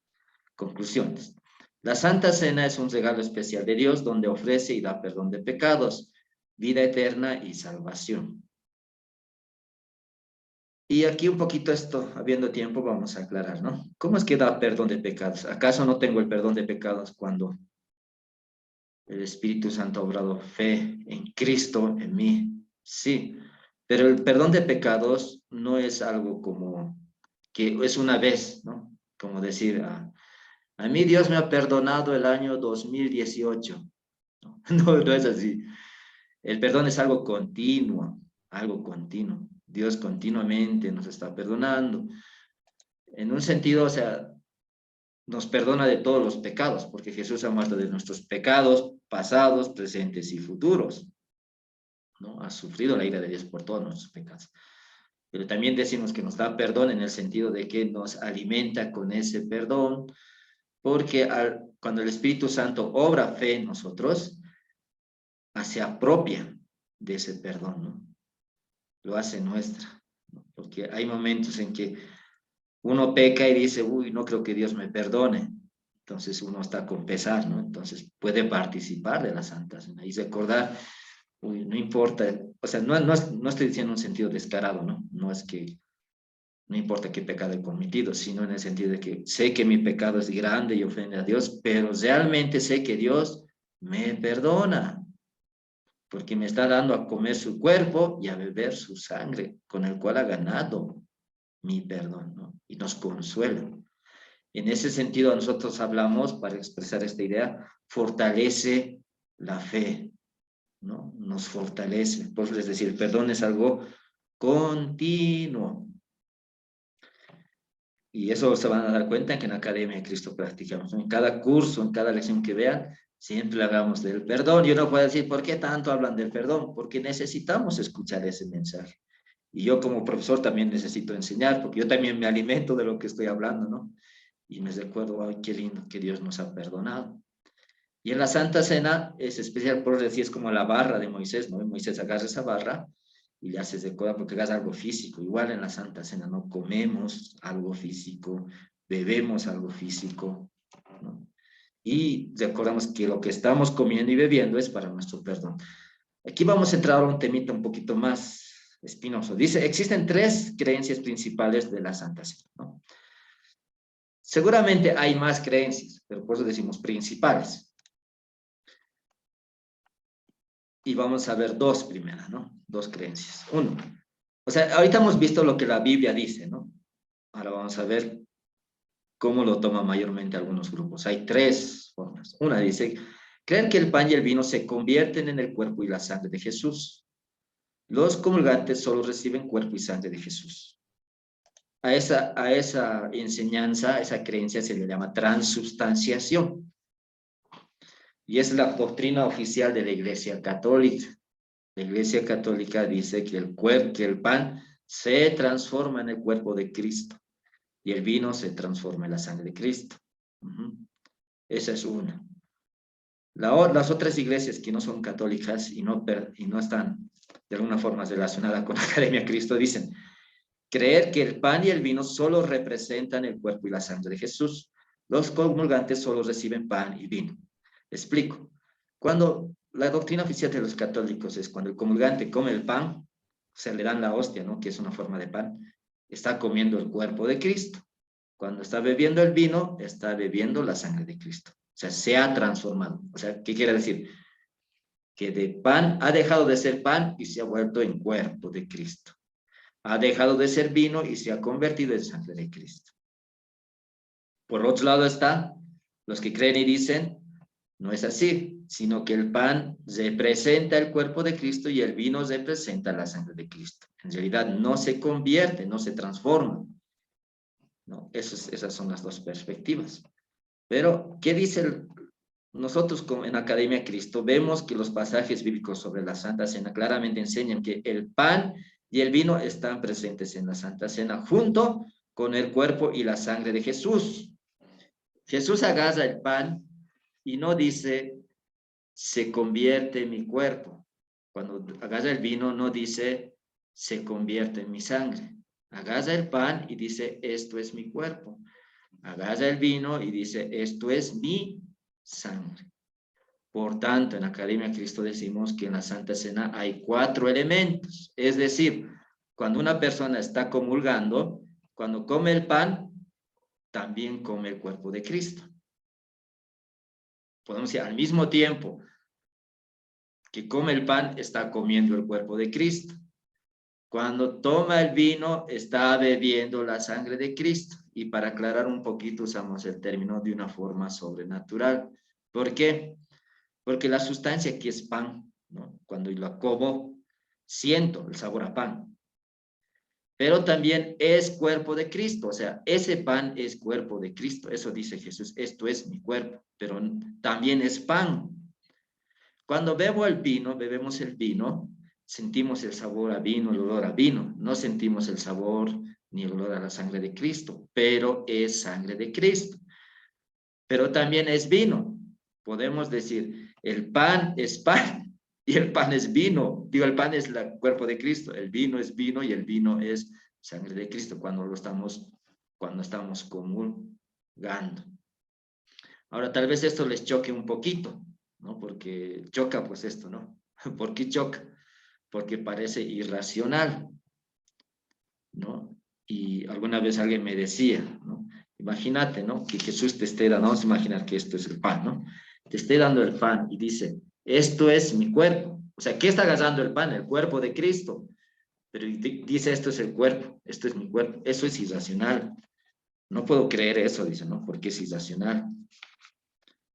Conclusiones. La Santa Cena es un regalo especial de Dios donde ofrece y da perdón de pecados, vida eterna y salvación. Y aquí un poquito esto, habiendo tiempo, vamos a aclarar, ¿no? ¿Cómo es que da perdón de pecados? ¿Acaso no tengo el perdón de pecados cuando el Espíritu Santo ha obrado fe en Cristo, en mí? Sí, pero el perdón de pecados no es algo como que es una vez, ¿no? Como decir, a mí Dios me ha perdonado el año 2018. No, no es así. El perdón es algo continuo, algo continuo. Dios continuamente nos está perdonando. En un sentido, o sea, nos perdona de todos los pecados, porque Jesús ha muerto de nuestros pecados pasados, presentes y futuros, ¿no? Ha sufrido la ira de Dios por todos nuestros pecados. Pero también decimos que nos da perdón en el sentido de que nos alimenta con ese perdón, porque cuando el Espíritu Santo obra fe en nosotros, se apropia de ese perdón, ¿no? Lo hace nuestra, ¿no? Porque hay momentos en que uno peca y dice, uy, no creo que Dios me perdone. Entonces uno está con pesar, ¿no? Entonces puede participar de la Santa Cena y recordar, uy, no importa, o sea, no estoy diciendo en un sentido descarado, ¿no? No es que no importa qué pecado he cometido, sino en el sentido de que sé que mi pecado es grande y ofende a Dios, pero realmente sé que Dios me perdona, porque me está dando a comer su cuerpo y a beber su sangre, con el cual ha ganado mi perdón, ¿no? Y nos consuela. En ese sentido, nosotros hablamos, para expresar esta idea, fortalece la fe, ¿no? Nos fortalece. Pues es decir, el perdón es algo continuo. Y eso se van a dar cuenta que en la Academia de Cristo practicamos. En cada curso, en cada lección que vean, siempre hablamos del perdón. Y uno puede decir, ¿por qué tanto hablan del perdón? Porque necesitamos escuchar ese mensaje. Y yo como profesor también necesito enseñar, porque yo también me alimento de lo que estoy hablando, ¿no? Y me recuerdo, ay, qué lindo que Dios nos ha perdonado. Y en la Santa Cena es especial, por decir, es como la barra de Moisés, ¿no? Moisés agarra esa barra y le haces de coda porque hagas algo físico. Igual en la Santa Cena, ¿no? Comemos algo físico, bebemos algo físico, ¿no? Y recordamos que lo que estamos comiendo y bebiendo es para nuestro perdón. Aquí vamos a entrar a un temita un poquito más espinoso. Dice, existen 3 creencias principales de la Santa Cena, ¿no? Seguramente hay más creencias, pero por eso decimos principales. Y vamos a ver 2 primeras, ¿no? 2 creencias. 1. O sea, ahorita hemos visto lo que la Biblia dice, ¿no? Ahora vamos a ver cómo lo toman mayormente algunos grupos. Hay 3 formas. Una dice, creen que el pan y el vino se convierten en el cuerpo y la sangre de Jesús. Los comulgantes solo reciben cuerpo y sangre de Jesús. A esa enseñanza, a esa creencia se le llama transubstanciación. Y es la doctrina oficial de la Iglesia Católica. La Iglesia Católica dice que el pan se transforma en el cuerpo de Cristo y el vino se transforma en la sangre de Cristo. Esa es una. Las otras iglesias que no son católicas y no están de alguna forma relacionadas con la Academia de Cristo dicen creer que el pan y el vino solo representan el cuerpo y la sangre de Jesús. Los comulgantes solo reciben pan y vino. Explico. Cuando la doctrina oficial de los católicos es cuando el comulgante come el pan, o sea, le dan la hostia, ¿no? Que es una forma de pan, está comiendo el cuerpo de Cristo. Cuando está bebiendo el vino, está bebiendo la sangre de Cristo. O sea, se ha transformado. O sea, ¿qué quiere decir? Que de pan ha dejado de ser pan y se ha vuelto en cuerpo de Cristo. Ha dejado de ser vino y se ha convertido en sangre de Cristo. Por otro lado está los que creen y dicen, no es así, sino que el pan representa el cuerpo de Cristo y el vino representa la sangre de Cristo. En realidad no se convierte, no se transforma. ¿No? Esas son las dos perspectivas. Pero, ¿qué dice nosotros en Academia Cristo? Vemos que los pasajes bíblicos sobre la Santa Cena claramente enseñan que el pan y el vino están presentes en la Santa Cena junto con el cuerpo y la sangre de Jesús. Jesús agarra el pan y no dice, se convierte en mi cuerpo. Cuando agarra el vino no dice, se convierte en mi sangre. Agarra el pan y dice, esto es mi cuerpo. Agarra el vino y dice, esto es mi sangre. Por tanto, en Academia Cristo decimos que en la Santa Cena hay 4 elementos. Es decir, cuando una persona está comulgando, cuando come el pan, también come el cuerpo de Cristo. Podemos decir, al mismo tiempo que come el pan, está comiendo el cuerpo de Cristo. Cuando toma el vino, está bebiendo la sangre de Cristo. Y para aclarar un poquito, usamos el término de una forma sobrenatural. ¿Por qué? Porque la sustancia aquí es pan, ¿no? Cuando lo como, siento el sabor a pan. Pero también es cuerpo de Cristo, o sea, ese pan es cuerpo de Cristo. Eso dice Jesús, esto es mi cuerpo, pero también es pan. Cuando bebemos el vino, sentimos el sabor a vino, el olor a vino. No sentimos el sabor ni el olor a la sangre de Cristo, pero es sangre de Cristo. Pero también es vino. Podemos decir, el pan es pan y el pan es vino. Digo, el pan es el cuerpo de Cristo, el vino es vino y el vino es sangre de Cristo cuando estamos comulgando. Ahora, tal vez esto les choque un poquito, ¿no? Porque choca pues esto, ¿no? ¿Por qué choca? Porque parece irracional, ¿no? Y alguna vez alguien me decía, ¿no? Imagínate, ¿no? Que Jesús te esté dando, vamos a imaginar que esto es el pan, ¿no? Te esté dando el pan y dice, esto es mi cuerpo. O sea, ¿qué está agarrando el pan? El cuerpo de Cristo. Pero dice, esto es el cuerpo, esto es mi cuerpo. Eso es irracional. No puedo creer eso, dice, ¿no? Porque es irracional.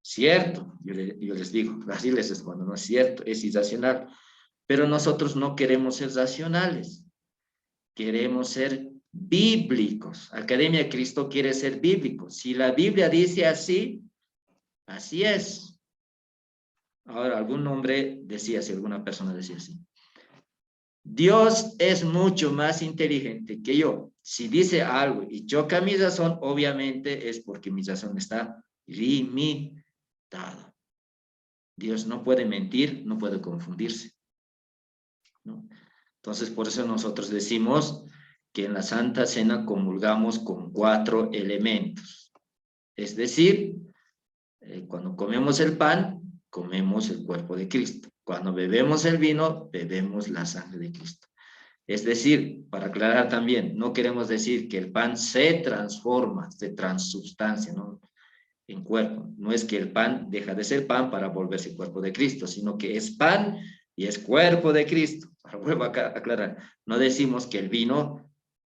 Cierto, yo les digo, así les respondo, no es cierto, es irracional. Pero nosotros no queremos ser racionales. Queremos ser bíblicos. Academia Cristo quiere ser bíblico. Si la Biblia dice así, así es. Ahora, algún hombre decía así, alguna persona decía así. Dios es mucho más inteligente que yo. Si dice algo y choca mi razón, obviamente es porque mi razón está limitada. Dios no puede mentir, no puede confundirse, ¿no? Entonces, por eso nosotros decimos que en la Santa Cena comulgamos con 4 elementos. Es decir, cuando comemos el pan, comemos el cuerpo de Cristo. Cuando bebemos el vino, bebemos la sangre de Cristo. Es decir, para aclarar también, no queremos decir que el pan se transforma, se transubstancia, ¿no? En cuerpo. No es que el pan deja de ser pan para volverse cuerpo de Cristo, sino que es pan y es cuerpo de Cristo. Ahora vuelvo a aclarar, no decimos que el vino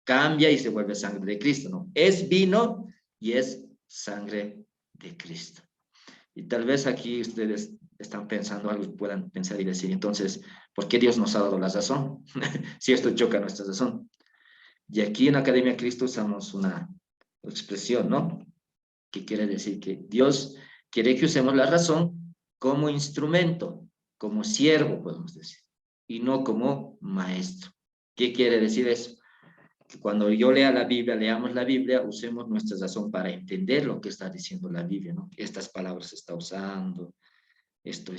cambia y se vuelve sangre de Cristo, no. Es vino y es sangre de Cristo. Y tal vez aquí ustedes están pensando algo y puedan pensar y decir, entonces, ¿por qué Dios nos ha dado la razón? Si esto choca nuestra razón. Y aquí en Academia Cristo usamos una expresión, ¿no? Que quiere decir que Dios quiere que usemos la razón como instrumento, como siervo, podemos decir, y no como maestro. ¿Qué quiere decir eso? Que cuando yo lea la Biblia, leamos la Biblia, usemos nuestra razón para entender lo que está diciendo la Biblia, ¿no? Estas palabras se está usando, esto,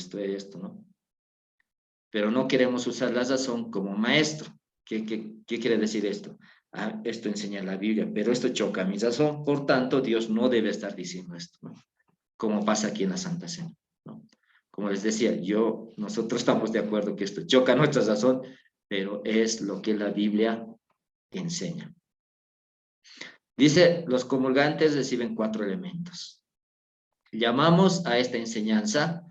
¿no? Pero no queremos usar la razón como maestro. ¿Qué quiere decir esto? Ah, esto enseña la Biblia, pero esto choca a mi razón, por tanto, Dios no debe estar diciendo esto, ¿no? Como pasa aquí en la Santa Cena, ¿no? como les decía, nosotros estamos de acuerdo que esto choca nuestra razón, pero es lo que la Biblia enseña. Dice, los comulgantes reciben 4 elementos. Llamamos a esta enseñanza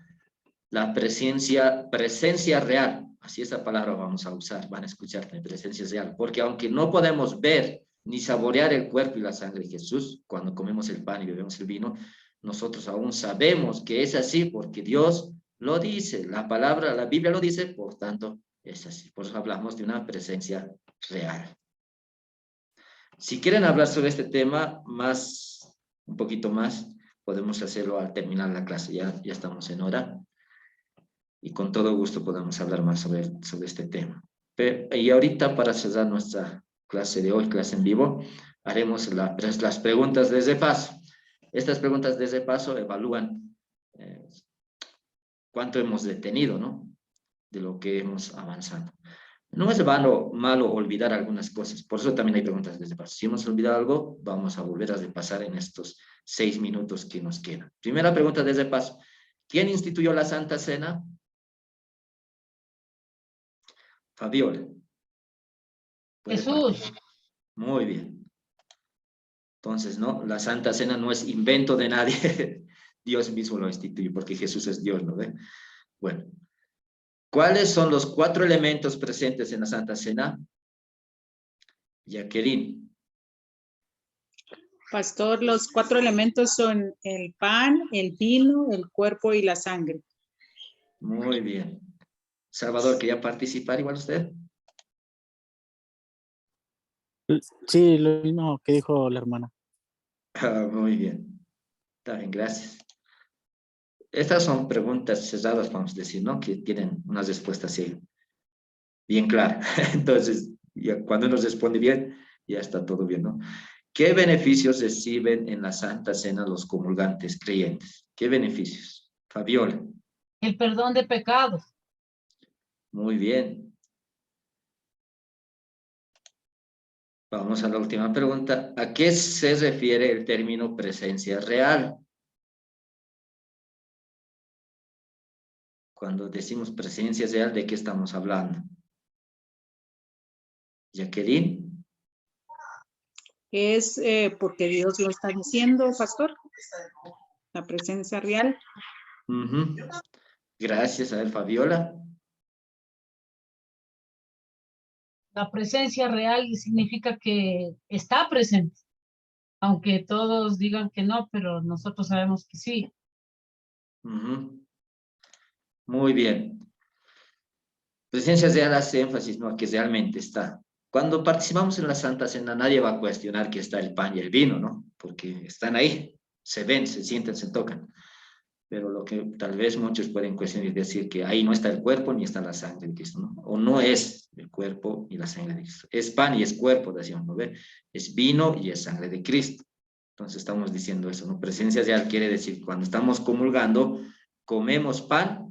la presencia real. Así esa palabra vamos a usar, van a escuchar, la presencia real. Porque aunque no podemos ver ni saborear el cuerpo y la sangre de Jesús, cuando comemos el pan y bebemos el vino, nosotros aún sabemos que es así porque Dios lo dice. La Biblia lo dice, por tanto, es así. Por eso hablamos de una presencia real. Si quieren hablar sobre este tema un poquito más, podemos hacerlo al terminar la clase. Ya estamos en hora. Y con todo gusto podemos hablar más sobre este tema. Y ahorita, para cerrar nuestra clase de hoy, clase en vivo, haremos las preguntas de repaso. Estas preguntas de repaso evalúan cuánto hemos detenido, ¿no? De lo que hemos avanzado. No es malo olvidar algunas cosas, por eso también hay preguntas de repaso. Si hemos olvidado algo, vamos a volver a repasar en estos 6 minutos que nos quedan. Primera pregunta de repaso. ¿Quién instituyó la Santa Cena? Fabiola. Jesús. Muy bien. Entonces, ¿no? La Santa Cena no es invento de nadie. Dios mismo lo instituyó, porque Jesús es Dios, ¿no ve? Bueno. ¿Cuáles son los 4 elementos presentes en la Santa Cena? Jacqueline. Pastor, los 4 elementos son el pan, el vino, el cuerpo y la sangre. Muy bien. Salvador, ¿quería participar igual usted? Sí, lo mismo que dijo la hermana. Muy bien. Está bien, gracias. Estas son preguntas cerradas, vamos a decir, ¿no? Que tienen una respuesta así, bien clara. Entonces, cuando uno responde bien, ya está todo bien, ¿no? ¿Qué beneficios reciben en la Santa Cena los comulgantes creyentes? ¿Qué beneficios? Fabiola. El perdón de pecados. Muy bien. Vamos a la última pregunta. ¿A qué se refiere el término presencia real? Cuando decimos presencia real, ¿de qué estamos hablando? Jacqueline. Es porque Dios lo está diciendo, pastor. La presencia real. Gracias. A ver, Fabiola. La presencia real significa que está presente. Aunque todos digan que no, pero nosotros sabemos que sí. Muy bien. Presencia real hace énfasis, ¿no? Que realmente está. Cuando participamos en la Santa Cena, nadie va a cuestionar que está el pan y el vino, ¿no? Porque están ahí, se ven, se sienten, se tocan. Pero lo que tal vez muchos pueden cuestionar es decir que ahí no está el cuerpo ni está la sangre de Cristo, ¿no? O no es el cuerpo y la sangre de Cristo. Es pan y es cuerpo, decíamos, ¿no ve? Es vino y es sangre de Cristo. Entonces estamos diciendo eso, ¿no? Presencia real quiere decir cuando estamos comulgando, comemos pan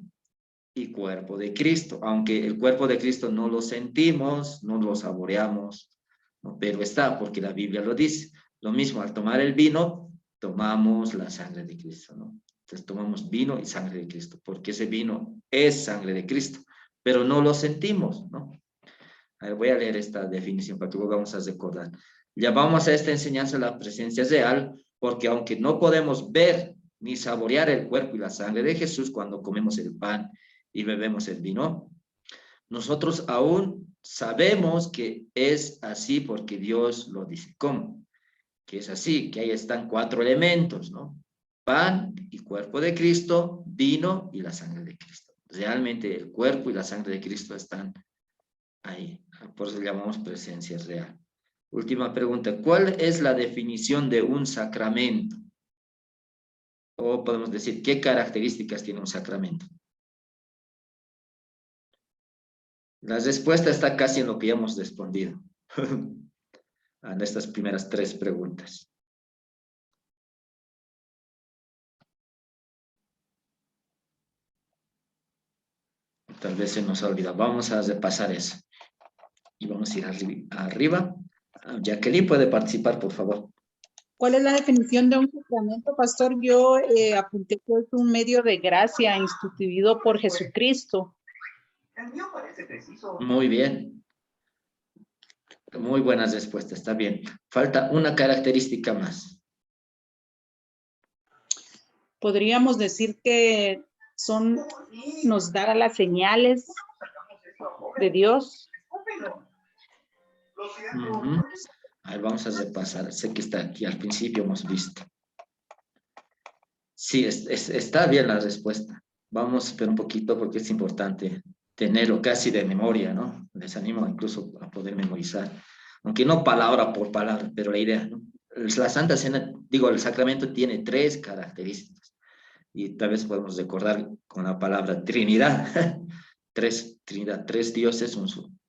y cuerpo de Cristo, aunque el cuerpo de Cristo no lo sentimos, no lo saboreamos, ¿no? Pero está, porque la Biblia lo dice. Lo mismo, al tomar el vino, tomamos la sangre de Cristo, ¿no? Entonces tomamos vino y sangre de Cristo, porque ese vino es sangre de Cristo, pero no lo sentimos, ¿no? A ver, voy a leer esta definición para que volvamos a recordar. Llamamos a esta enseñanza la presencia real, porque aunque no podemos ver ni saborear el cuerpo y la sangre de Jesús cuando comemos el pan y bebemos el vino, nosotros aún sabemos que es así porque Dios lo dice. ¿Cómo? Que es así, que ahí están 4 elementos, ¿no? Pan y cuerpo de Cristo, vino y la sangre de Cristo. Realmente el cuerpo y la sangre de Cristo están ahí. Por eso le llamamos presencia real. Última pregunta. ¿Cuál es la definición de un sacramento? O podemos decir, ¿qué características tiene un sacramento? La respuesta está casi en lo que ya hemos respondido. A estas primeras 3 preguntas. Tal vez se nos olvida. Vamos a repasar eso. Y vamos a ir arriba. Jacqueline puede participar, por favor. ¿Cuál es la definición de un sacramento, pastor? Yo apunté que es un medio de gracia instituido por Jesucristo. Muy bien. Muy buenas respuestas, está bien. Falta una característica más. Podríamos decir que nos da las señales de Dios. Ujú. A ver, vamos a repasar. Sé que está aquí, al principio hemos visto. Sí, está bien la respuesta. Vamos a esperar un poquito porque es importante tenerlo casi de memoria, ¿no? Les animo incluso a poder memorizar. Aunque no palabra por palabra, pero la idea, ¿no? La Santa Cena, digo, el sacramento tiene 3 características. Y tal vez podemos recordar con la palabra Trinidad. Trinidad, 3 dioses,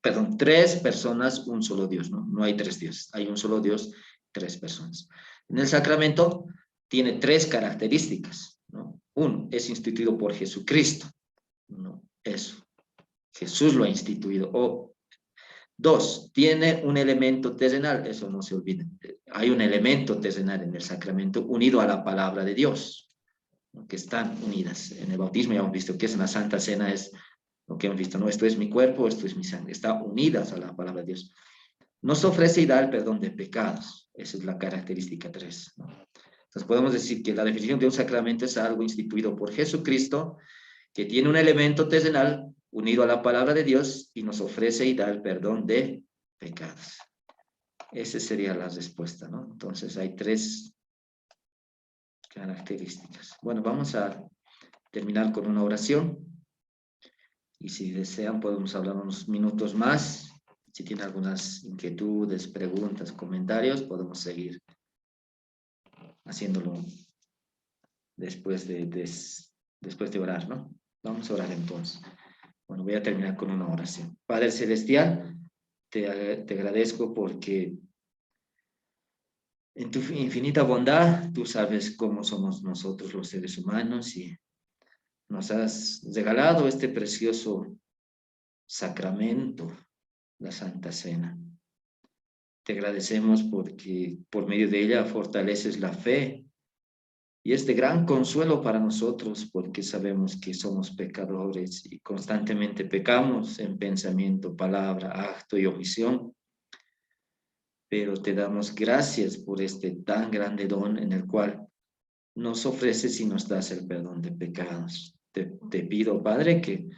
perdón, 3 personas, un solo Dios, ¿no? No hay 3 dioses, hay un solo Dios, 3 personas. En el sacramento tiene 3 características, ¿no? 1, es instituido por Jesucristo, ¿no? Eso, Jesús lo ha instituido. O 2, tiene un elemento terrenal, eso no se olviden. Hay un elemento terrenal en el sacramento unido a la palabra de Dios, ¿no? Que están unidas. En el bautismo ya hemos visto que es en la Santa Cena, es lo que hemos visto, ¿no? Esto es mi cuerpo, esto es mi sangre, está unidas a la palabra de Dios. Nos ofrece y da el perdón de pecados, esa es la característica 3, ¿no? Entonces podemos decir que la definición de un sacramento es algo instituido por Jesucristo, que tiene un elemento terrenal unido a la palabra de Dios y nos ofrece y da el perdón de pecados. Esa sería la respuesta, ¿no? Entonces hay 3 características. Bueno, vamos a terminar con una oración. Y si desean, podemos hablar unos minutos más. Si tienen algunas inquietudes, preguntas, comentarios, podemos seguir haciéndolo después de orar, ¿no? Vamos a orar entonces. Bueno, voy a terminar con una oración. Padre Celestial, te agradezco porque en tu infinita bondad, tú sabes cómo somos nosotros los seres humanos y nos has regalado este precioso sacramento, la Santa Cena. Te agradecemos porque por medio de ella fortaleces la fe y es de gran consuelo para nosotros porque sabemos que somos pecadores y constantemente pecamos en pensamiento, palabra, acto y omisión. Pero te damos gracias por este tan grande don en el cual nos ofreces y nos das el perdón de pecados. Te pido, Padre, que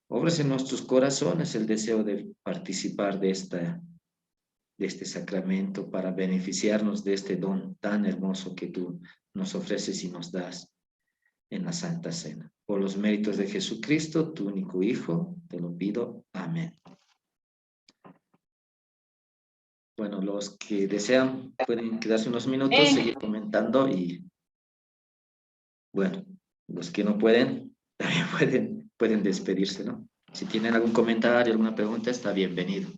obres en nuestros corazones el deseo de participar de este sacramento para beneficiarnos de este don tan hermoso que tú nos ofreces y nos das en la Santa Cena. Por los méritos de Jesucristo, tu único Hijo, te lo pido. Amén. Bueno, los que desean pueden quedarse unos minutos, seguir comentando y bueno, los que no pueden, también pueden despedirse, ¿no? Si tienen algún comentario, alguna pregunta, está bienvenido.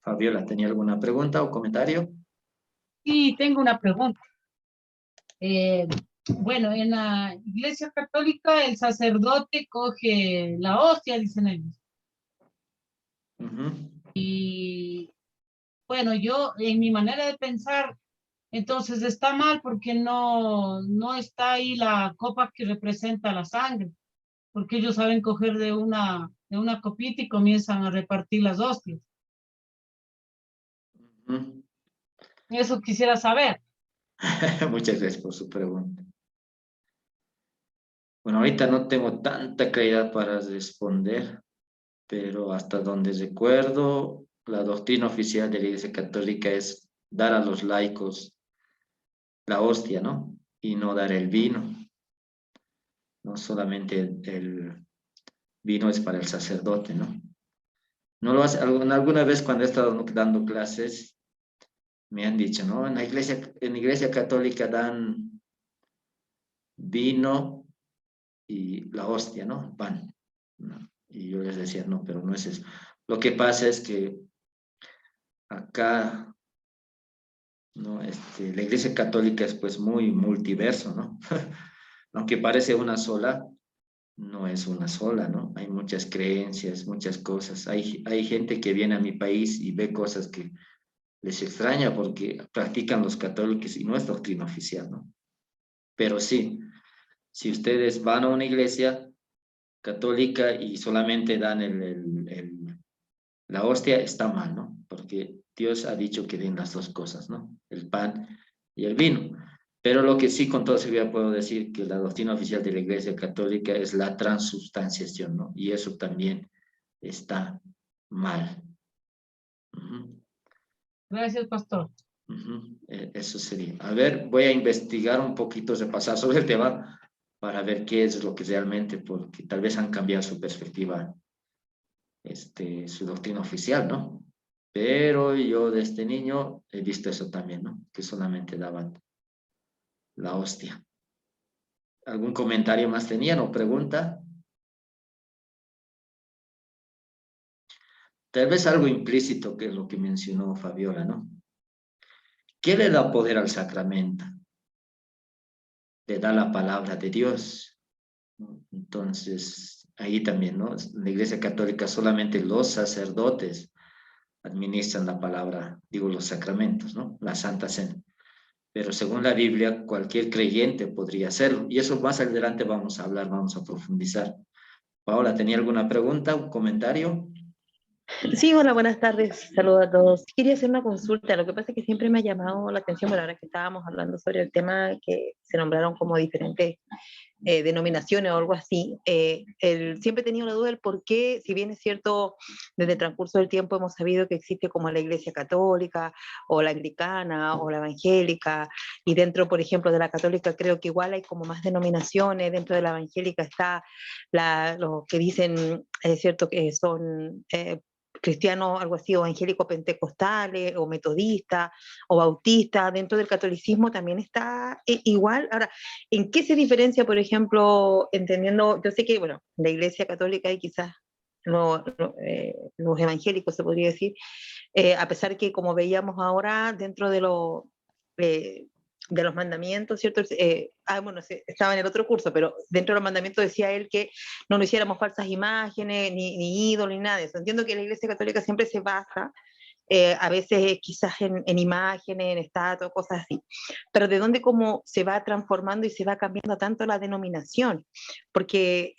Fabiola, ¿tenía alguna pregunta o comentario? Sí, tengo una pregunta. Bueno, en la Iglesia Católica el sacerdote coge la hostia, dicen ellos. Y bueno, yo en mi manera de pensar, entonces está mal porque no está ahí la copa que representa la sangre, porque ellos saben coger de una copita y comienzan a repartir las hostias. Eso quisiera saber. Muchas gracias por su pregunta. Bueno, ahorita no tengo tanta claridad para responder, pero hasta donde recuerdo, la doctrina oficial de la Iglesia Católica es dar a los laicos la hostia, ¿no? Y no dar el vino. No solamente el vino es para el sacerdote, ¿no? No lo hace, alguna vez cuando he estado dando clases, me han dicho, ¿no? En la iglesia católica dan vino y la hostia, ¿no? Pan, ¿no? Y yo les decía, no, pero no es eso. Lo que pasa es que acá, ¿no? La iglesia católica es pues muy multiverso, ¿no? Aunque parece una sola, no es una sola, ¿no? Hay muchas creencias, muchas cosas. Hay gente que viene a mi país y ve cosas que les extraña porque practican los católicos y no es doctrina oficial, ¿no? Pero sí, si ustedes van a una iglesia católica y solamente dan la hostia, está mal, ¿no? Porque Dios ha dicho que den las dos cosas, ¿no? El pan y el vino. Pero lo que sí con toda seguridad puedo decir que la doctrina oficial de la Iglesia Católica es la transubstanciación, ¿no? Y eso también está mal. Gracias, pastor. Eso sería. A ver, voy a investigar un poquito, repasar sobre el tema para ver qué es lo que realmente, porque tal vez han cambiado su perspectiva, su doctrina oficial, ¿no? Pero yo desde niño he visto eso también, ¿no? Que solamente daban la hostia. ¿Algún comentario más tenían o pregunta? Tal vez algo implícito, que es lo que mencionó Fabiola, ¿no? ¿Qué le da poder al sacramento? Le da la palabra de Dios, ¿no? Entonces, ahí también, ¿no? En la Iglesia Católica solamente los sacerdotes administran la palabra, digo, los sacramentos, ¿no? La Santa Cena. Pero según la Biblia, cualquier creyente podría hacerlo. Y eso más adelante vamos a hablar, vamos a profundizar. Paola, ¿tenía alguna pregunta, un comentario? Sí, hola, buenas tardes. Saludos a todos. Quería hacer una consulta. Lo que pasa es que siempre me ha llamado la atención, bueno, ahora que estábamos hablando sobre el tema que se nombraron como diferentes denominaciones o algo así, siempre he tenido la duda del por qué, si bien es cierto, desde el transcurso del tiempo hemos sabido que existe como la Iglesia Católica o la Anglicana o la Evangélica, y dentro, por ejemplo, de la Católica creo que igual hay como más denominaciones. Dentro de la Evangélica está los que dicen, es cierto, que son cristianos, algo así, o evangélicos pentecostales, o metodistas, o bautistas. Dentro del catolicismo también está igual. Ahora, ¿en qué se diferencia, por ejemplo, entendiendo, yo sé que, bueno, la Iglesia Católica y quizás los evangélicos, se podría decir, a pesar que, como veíamos ahora, dentro de los mandamientos, ¿cierto? Bueno, estaba en el otro curso, pero dentro de los mandamientos decía él que no nos hiciéramos falsas imágenes, ni ídolos, ni nada de eso. Entiendo que la Iglesia Católica siempre se basa, a veces quizás en imágenes, en estatuas, cosas así. Pero ¿de dónde cómo se va transformando y se va cambiando tanto la denominación? Porque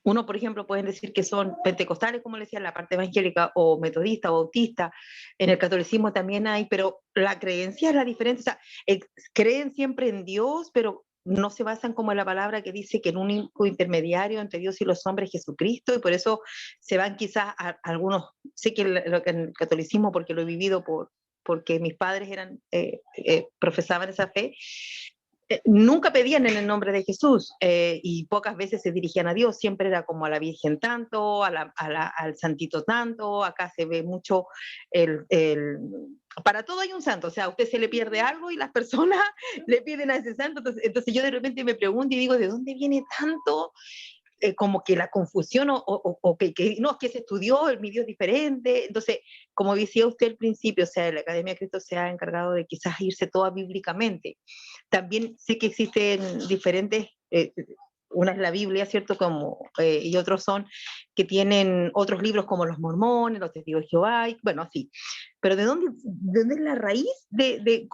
uno, por ejemplo, pueden decir que son pentecostales, como le decía, en la parte evangélica, o metodista, o bautista. En el catolicismo también hay, pero la creencia es la diferencia. O sea, creen siempre en Dios, pero no se basan como en la palabra que dice que en un único intermediario entre Dios y los hombres, Jesucristo, y por eso se van quizás a algunos. Sé que en el catolicismo, porque lo he vivido porque mis padres profesaban esa fe, nunca pedían en el nombre de Jesús, y pocas veces se dirigían a Dios. Siempre era como a la Virgen tanto, al Santito tanto. Acá se ve mucho para todo hay un santo. O sea, a usted se le pierde algo y las personas le piden a ese santo. Entonces yo de repente me pregunto y digo, ¿de dónde viene tanto? Como que la confusión, o que no, es que se estudió, mi Dios diferente. Entonces, como decía usted al principio, o sea, la Academia de Cristo se ha encargado de quizás irse toda bíblicamente. También sé que existen diferentes, una es la Biblia, ¿cierto? Y otros son que tienen otros libros como los mormones, los testigos de Jehová, bueno, así. Pero ¿de dónde es la raíz de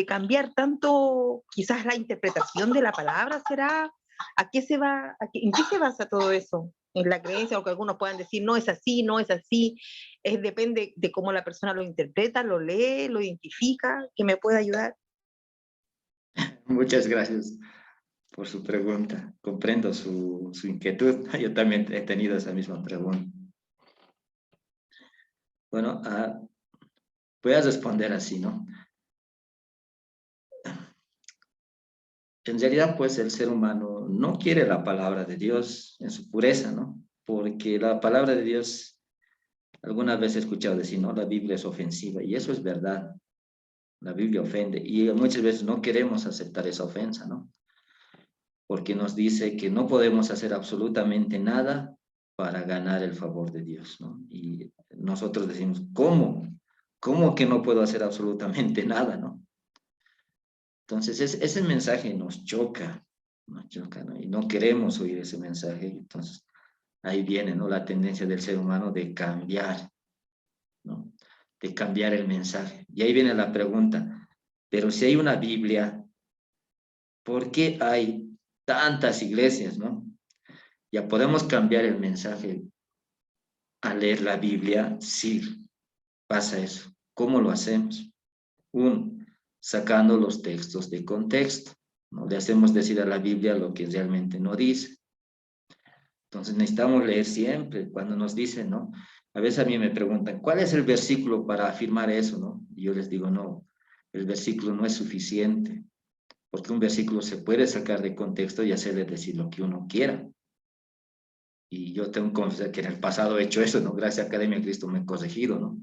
cambiar tanto, quizás la interpretación de la palabra será? ¿En qué se basa todo eso? ¿En la creencia? O que algunos puedan decir, no es así, no es así. Depende de cómo la persona lo interpreta, lo lee, lo identifica. ¿Que me pueda ayudar? Muchas gracias por su pregunta. Comprendo su inquietud. Yo también he tenido esa misma pregunta. Bueno, voy a responder así, ¿no? En realidad, pues, el ser humano no quiere la palabra de Dios en su pureza, ¿no? Porque la palabra de Dios, alguna vez he escuchado decir, ¿no? La Biblia es ofensiva, y eso es verdad. La Biblia ofende, y muchas veces no queremos aceptar esa ofensa, ¿no? Porque nos dice que no podemos hacer absolutamente nada para ganar el favor de Dios, ¿no? Y nosotros decimos, ¿cómo? ¿Cómo que no puedo hacer absolutamente nada, no? Entonces, ese mensaje nos choca, ¿no? Y no queremos oír ese mensaje. Entonces, ahí viene, ¿no?, la tendencia del ser humano de cambiar, ¿no?, de cambiar el mensaje. Y ahí viene la pregunta, pero si hay una Biblia, ¿por qué hay tantas iglesias, no? Ya podemos cambiar el mensaje al leer la Biblia. Sí, pasa eso. ¿Cómo lo hacemos? Uno, sacando los textos de contexto. No le hacemos decir a la Biblia lo que realmente no dice. Entonces necesitamos leer siempre. Cuando nos dicen, ¿no?, a veces a mí me preguntan, ¿cuál es el versículo para afirmar eso, no? Y yo les digo, no, el versículo no es suficiente, porque un versículo se puede sacar de contexto y hacerle decir lo que uno quiera. Y yo tengo que confesar que en el pasado he hecho eso, ¿no? Gracias a Academia de Cristo me he corregido, ¿no?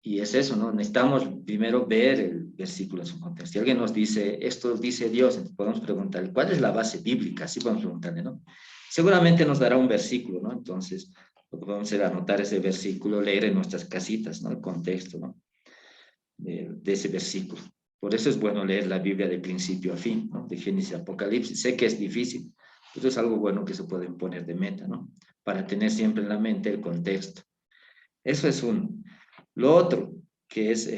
Y es eso, ¿no? Necesitamos primero ver el versículo en su contexto. Si alguien nos dice, esto dice Dios, entonces podemos preguntarle, ¿cuál es la base bíblica? Así podemos preguntarle, ¿no? Seguramente nos dará un versículo, ¿no? Entonces, lo que podemos hacer es anotar ese versículo, leer en nuestras casitas, ¿no?, el contexto, ¿no?, de ese versículo. Por eso es bueno leer la Biblia de principio a fin, ¿no?, de Génesis a Apocalipsis. Sé que es difícil, pero es algo bueno que se pueden poner de meta, ¿no?, para tener siempre en la mente el contexto. Eso es uno. Lo otro, que es,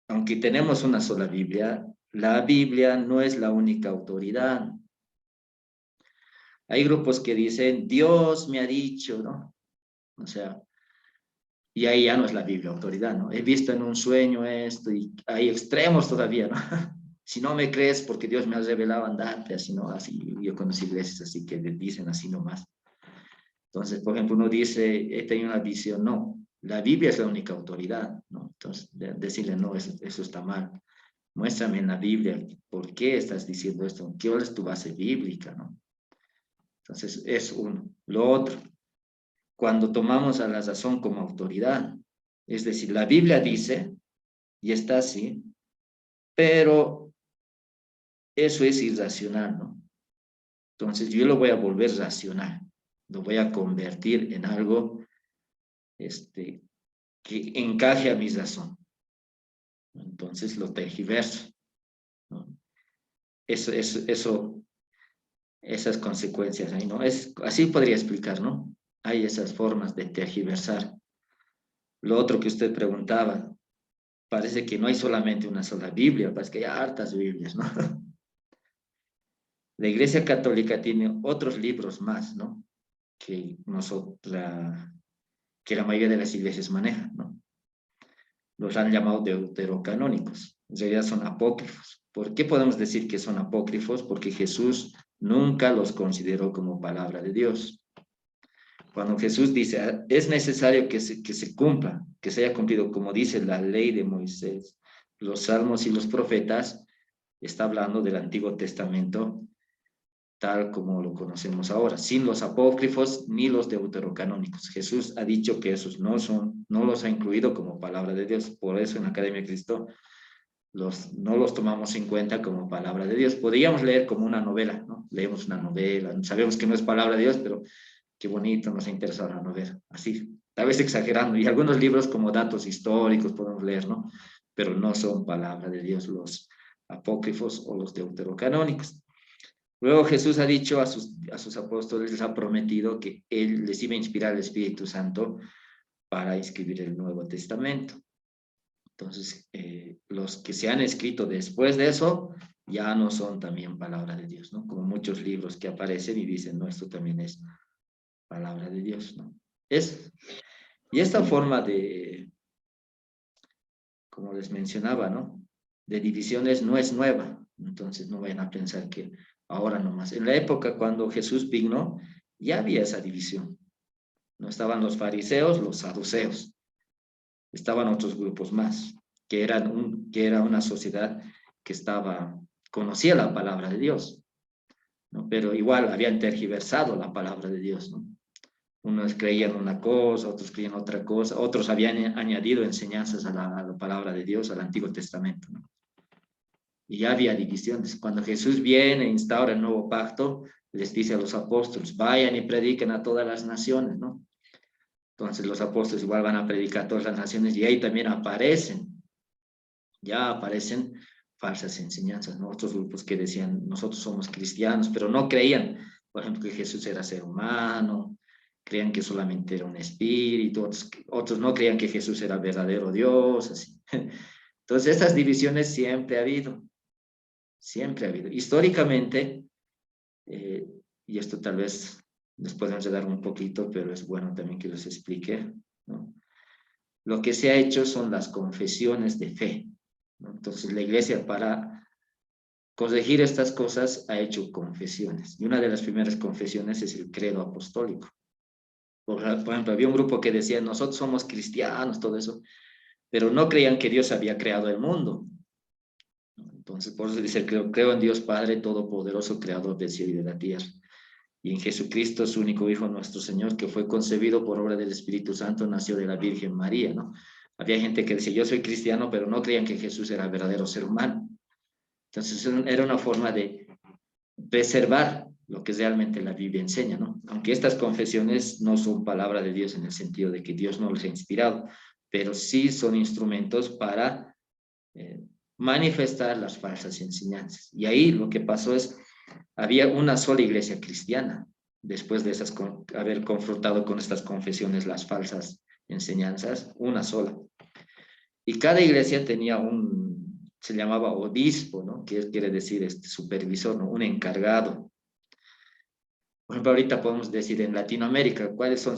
aunque tenemos una sola Biblia, la Biblia no es la única autoridad. Hay grupos que dicen, Dios me ha dicho, ¿no? O sea, y ahí ya no es la Biblia autoridad, ¿no? He visto en un sueño esto, y hay extremos todavía, ¿no? Si no me crees porque Dios me ha revelado, andate, así, ¿no? Así, yo conocí iglesias así que le dicen así nomás. Entonces, por ejemplo, uno dice, he tenido una visión, no, la Biblia es la única autoridad, ¿no? Entonces, decirle, no, eso está mal. Muéstrame en la Biblia por qué estás diciendo esto, qué es tu base bíblica, ¿no? Entonces, es uno. Lo otro, cuando tomamos a la razón como autoridad, es decir, la Biblia dice, y está así, pero eso es irracional, ¿no? Entonces, yo lo voy a volver racional, lo voy a convertir en algo que encaje a mi razón. Entonces, lo tergiverso, ¿no? Esas consecuencias ahí, ¿no? Así podría explicar, ¿no? Hay esas formas de tergiversar. Lo otro que usted preguntaba, parece que no hay solamente una sola Biblia, parece que hay hartas Biblias, ¿no? La Iglesia Católica tiene otros libros más, ¿no?, que que la mayoría de las iglesias manejan, ¿no? Los han llamado deuterocanónicos, en realidad son apócrifos. ¿Por qué podemos decir que son apócrifos? Porque Jesús nunca los consideró como palabra de Dios. Cuando Jesús dice, es necesario que se cumpla, que se haya cumplido, como dice la ley de Moisés, los salmos y los profetas, está hablando del Antiguo Testamento tal como lo conocemos ahora, sin los apócrifos ni los deuterocanónicos. Jesús ha dicho que esos no los ha incluido como palabra de Dios. Por eso en la Academia de Cristo no los tomamos en cuenta como palabra de Dios. Podríamos leer como una novela, ¿no? Leemos una novela, sabemos que no es palabra de Dios, pero qué bonito, nos ha interesado la novela. Así, tal vez exagerando. Y algunos libros como datos históricos podemos leer, ¿no? Pero no son palabra de Dios los apócrifos o los deuterocanónicos. Luego Jesús ha dicho a sus apóstoles, les ha prometido que Él les iba a inspirar el Espíritu Santo para escribir el Nuevo Testamento. Entonces, los que se han escrito después de eso ya no son también palabra de Dios, ¿no? Como muchos libros que aparecen y dicen, no, esto también es palabra de Dios, ¿no? Y esta forma de, como les mencionaba, ¿no?, de divisiones no es nueva. Entonces, no vayan a pensar que ahora nomás. En la época cuando Jesús vino, ya había esa división. No estaban los fariseos, los saduceos. Estaban otros grupos más, que era una sociedad que conocía la palabra de Dios, ¿no? Pero igual habían tergiversado la palabra de Dios, ¿no? Unos creían una cosa, otros creían otra cosa, otros habían añadido enseñanzas a la palabra de Dios, al Antiguo Testamento, ¿no? Y ya había divisiones. Cuando Jesús viene e instaura el nuevo pacto, les dice a los apóstoles, vayan y prediquen a todas las naciones, ¿no? Entonces los apóstoles igual van a predicar a todas las naciones y ahí también ya aparecen falsas enseñanzas, ¿no? Otros grupos que decían, nosotros somos cristianos, pero no creían, por ejemplo, que Jesús era ser humano, creían que solamente era un espíritu, otros no creían que Jesús era verdadero Dios, así. Entonces, estas divisiones siempre ha habido. Siempre ha habido. Históricamente, y esto tal vez les podemos dar un poquito, pero es bueno también que los explique, ¿no? Lo que se ha hecho son las confesiones de fe, ¿no? Entonces, la iglesia, para corregir estas cosas, ha hecho confesiones. Y una de las primeras confesiones es el credo apostólico. Por ejemplo, había un grupo que decía, nosotros somos cristianos, todo eso, pero no creían que Dios había creado el mundo. Entonces, por eso dice, creo en Dios Padre Todopoderoso, Creador del cielo y de la tierra, y en Jesucristo, su único Hijo, nuestro Señor, que fue concebido por obra del Espíritu Santo, nació de la Virgen María, ¿no? Había gente que decía, yo soy cristiano, pero no creían que Jesús era verdadero ser humano. Entonces, era una forma de preservar lo que realmente la Biblia enseña, ¿no? Aunque estas confesiones no son palabra de Dios en el sentido de que Dios no los ha inspirado, pero sí son instrumentos para manifestar las falsas enseñanzas. Y ahí lo que pasó es, había una sola iglesia cristiana, después de haber confrontado con estas confesiones las falsas enseñanzas, una sola. Y cada iglesia tenía se llamaba obispo, ¿no? Que quiere decir supervisor, ¿no? Un encargado. Por ejemplo, ahorita podemos decir en Latinoamérica, ¿cuáles son?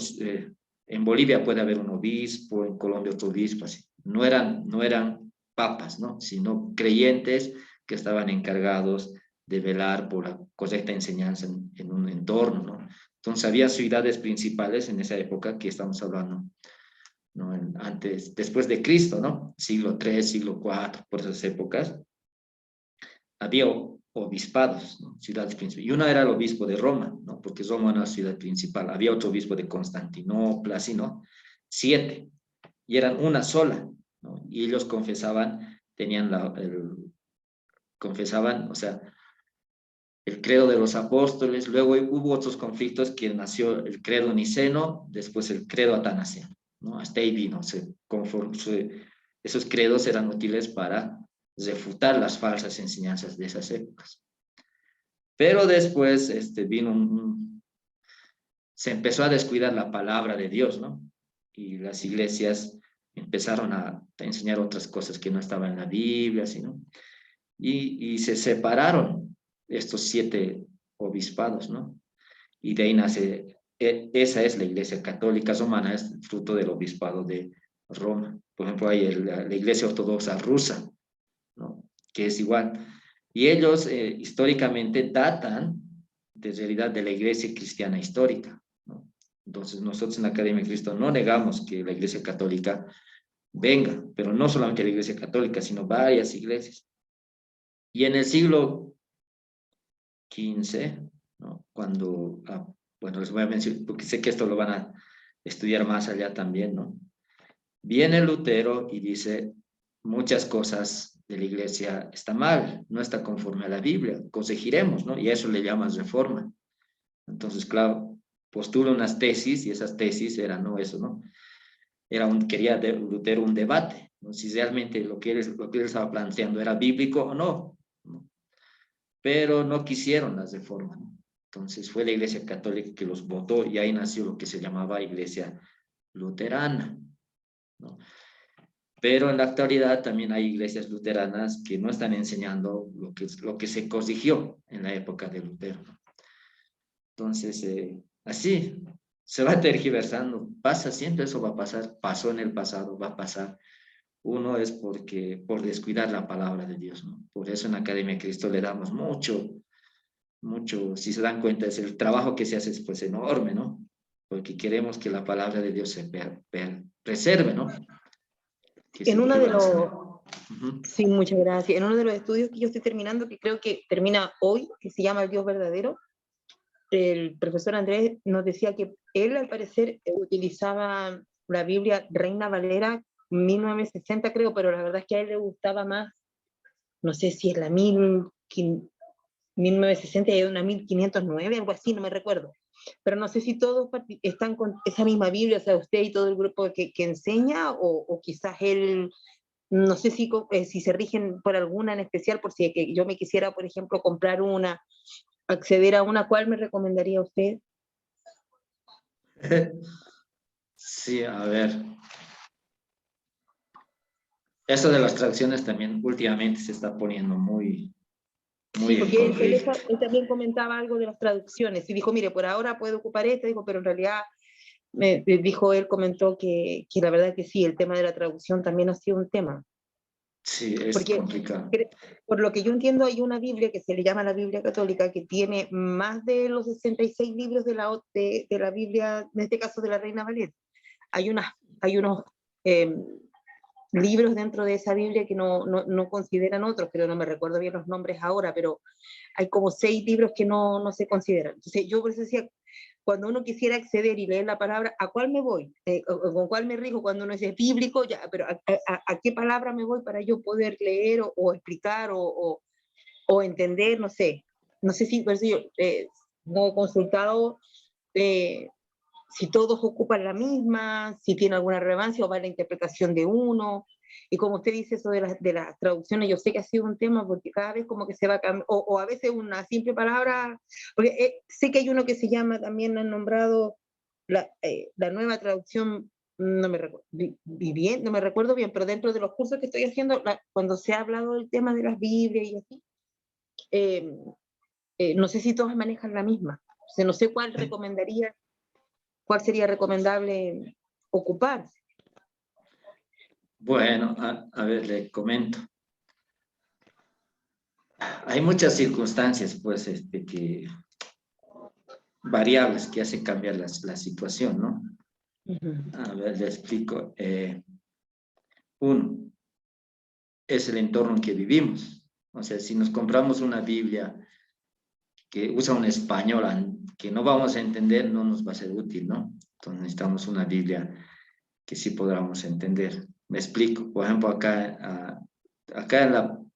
En Bolivia puede haber un obispo, en Colombia otro obispo, así. No eran papas, ¿no? Sino creyentes que estaban encargados de velar por la correcta enseñanza en un entorno, ¿no? Entonces había ciudades principales en esa época que estamos hablando, ¿no? Después de Cristo, ¿no? Siglo III, siglo IV, por esas épocas, había obispados, ¿no? Ciudades principales. Y una era el obispo de Roma, ¿no? Porque Roma era una ciudad principal. Había otro obispo de Constantinopla, así, ¿no? 7. Y eran una sola, ¿no? Y ellos confesaban, confesaban, o sea, el credo de los apóstoles. Luego hubo otros conflictos que nació el credo niceno, después el credo atanasiano, ¿no? Hasta ahí vino, esos credos eran útiles para refutar las falsas enseñanzas de esas épocas. Pero después se empezó a descuidar la palabra de Dios, ¿no? Y las iglesias empezaron a enseñar otras cosas que no estaban en la Biblia, así, ¿no? Y se separaron estos 7 obispados, ¿no? Y de ahí nace, esa es la iglesia católica romana, es fruto del obispado de Roma. Por ejemplo, hay la iglesia ortodoxa rusa, ¿no? Que es igual. Y ellos históricamente datan de realidad de la iglesia cristiana histórica, ¿no? Entonces nosotros en la Academia de Cristo no negamos que la iglesia católica venga, pero no solamente la iglesia católica, sino varias iglesias. Y en el siglo XV, ¿no? Cuando, bueno, les voy a mencionar, porque sé que esto lo van a estudiar más allá también, ¿no? Viene Lutero y dice, muchas cosas de la iglesia están mal, no está conforme a la Biblia, corregiremos, ¿no? Y a eso le llamas reforma. Entonces, claro, postula unas tesis, y esas tesis eran, ¿no? Eso, ¿no? Quería Lutero un debate, ¿no? Si realmente lo que él estaba planteando era bíblico o no, ¿no? Pero no quisieron las reformas, ¿no? Entonces fue la iglesia católica que los votó, y ahí nació lo que se llamaba iglesia luterana, ¿no? Pero en la actualidad también hay iglesias luteranas que no están enseñando lo que se corrigió en la época de Lutero. Entonces, así se va tergiversando. Pasa siempre, eso va a pasar. Pasó en el pasado, va a pasar. Uno es por descuidar la palabra de Dios, ¿no? Por eso en la Academia de Cristo le damos mucho, si se dan cuenta, es el trabajo que se hace es pues enorme, ¿no? Porque queremos que la palabra de Dios se preserve, ¿no? En uno de los... Uh-huh. Sí, muchas gracias. En uno de los estudios que yo estoy terminando, que creo que termina hoy, que se llama El Dios Verdadero, el profesor Andrés nos decía que él al parecer utilizaba la Biblia Reina Valera 1960 creo, pero la verdad es que a él le gustaba más, no sé si es la 1960 y una 1509, algo así, no me recuerdo. Pero no sé si todos están con esa misma Biblia, o sea, usted y todo el grupo que enseña, o quizás él no sé si se rigen por alguna en especial, por si que yo me quisiera, por ejemplo, comprar una, acceder a una, ¿cuál me recomendaría usted? Sí, a ver. Eso de las traducciones también últimamente se está poniendo muy Sí, en porque conflicto. él también comentaba algo de las traducciones y dijo, mire, por ahora puedo ocupar esta, dijo, pero en realidad, dijo él, comentó que la verdad que sí, el tema de la traducción también ha sido un tema. Sí, es Porque complicado. por lo que yo entiendo hay una Biblia que se le llama la Biblia Católica que tiene más de los 66 libros de la Biblia, en este caso de la Reina Valera. Hay unos libros dentro de esa Biblia que no consideran otros, pero no me recuerdo bien los nombres ahora, pero hay como 6 libros que no se consideran. Entonces yo por eso decía, cuando uno quisiera acceder y leer la palabra, ¿a cuál me voy? ¿Con cuál me rijo? Cuando uno dice bíblico, ya, pero ¿a qué palabra me voy para yo poder leer o explicar o entender? No sé. No sé si, por eso yo no he consultado si todos ocupan la misma, si tiene alguna relevancia o va la interpretación de uno. Y como usted dice eso de las traducciones, yo sé que ha sido un tema porque cada vez como que se va cambiando, o a veces una simple palabra, porque sé que hay uno que se llama, también han nombrado la nueva traducción, no me recuerdo bien, no me recuerdo bien, pero dentro de los cursos que estoy haciendo, cuando se ha hablado del tema de las Biblias y así, no sé si todos manejan la misma. O sea, no sé cuál sería recomendable ocupar. Bueno, a ver, le comento. Hay muchas circunstancias, pues, variables que hacen cambiar la situación, ¿no? A ver, le explico. Uno, es el entorno en que vivimos. O sea, si nos compramos una Biblia que usa un español que no vamos a entender, no nos va a ser útil, ¿no? Entonces necesitamos una Biblia que sí podamos entender. Me explico. Por ejemplo, acá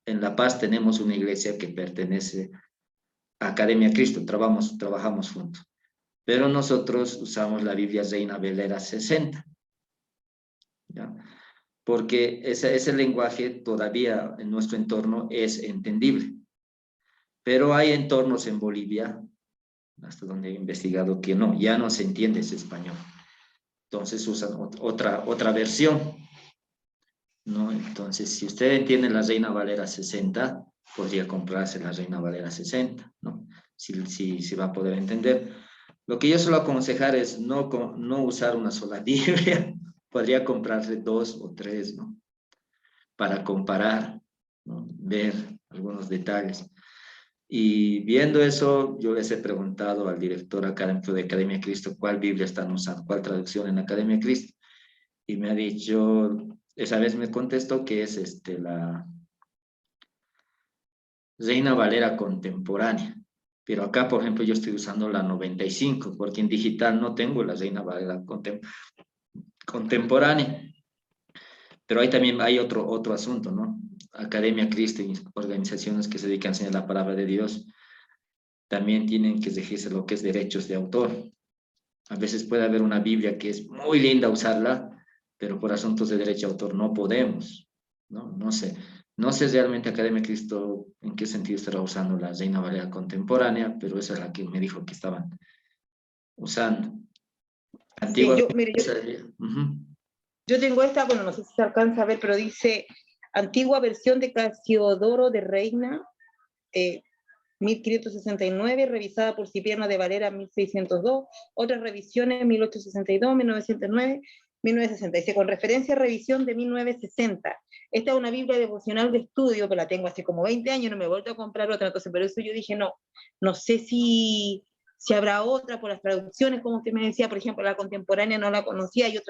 en La Paz tenemos una iglesia que pertenece a Academia Cristo, trabajamos juntos. Pero nosotros usamos la Biblia Reina Valera 60, ¿ya? Porque ese lenguaje todavía en nuestro entorno es entendible. Pero hay entornos en Bolivia, hasta donde he investigado, que ya no se entiende ese español. Entonces usan otra versión, ¿no? Entonces, si usted entiende la Reina Valera 60, podría comprarse la Reina Valera 60, ¿no? Si va a poder entender. Lo que yo suelo aconsejar es no usar una sola Biblia, podría comprarse 2 o 3, ¿no? Para comparar, ¿no? Ver algunos detalles. Y viendo eso, yo les he preguntado al director académico de Academia Cristo cuál Biblia están usando, cuál traducción en Academia Cristo. Y me ha dicho, esa vez me contestó que es la Reina Valera contemporánea. Pero acá, por ejemplo, yo estoy usando la 95, porque en digital no tengo la Reina Valera contemporánea. Pero ahí también hay otro asunto, ¿no? Academia Cristo y organizaciones que se dedican a enseñar la palabra de Dios también tienen que regirse lo que es derechos de autor. A veces puede haber una Biblia que es muy linda usarla, pero por asuntos de derecho de autor no podemos, ¿no? No sé realmente Academia Cristo en qué sentido estará usando la Reina Valera contemporánea, pero esa es la que me dijo que estaban usando. Antigua. Sí, mire, yo tengo esta, bueno, no sé si se alcanza a ver, pero dice antigua versión de Casiodoro de Reina, 1569, revisada por Cipriano de Valera, 1602, otras revisiones, 1862, 1909, 1960. Con referencia a revisión de 1960. Esta es una Biblia devocional de estudio, que la tengo hace como 20 años, no me he vuelto a comprar otra, entonces por eso yo dije, no sé si habrá otra por las traducciones, como usted me decía, por ejemplo, la contemporánea no la conocía, y otra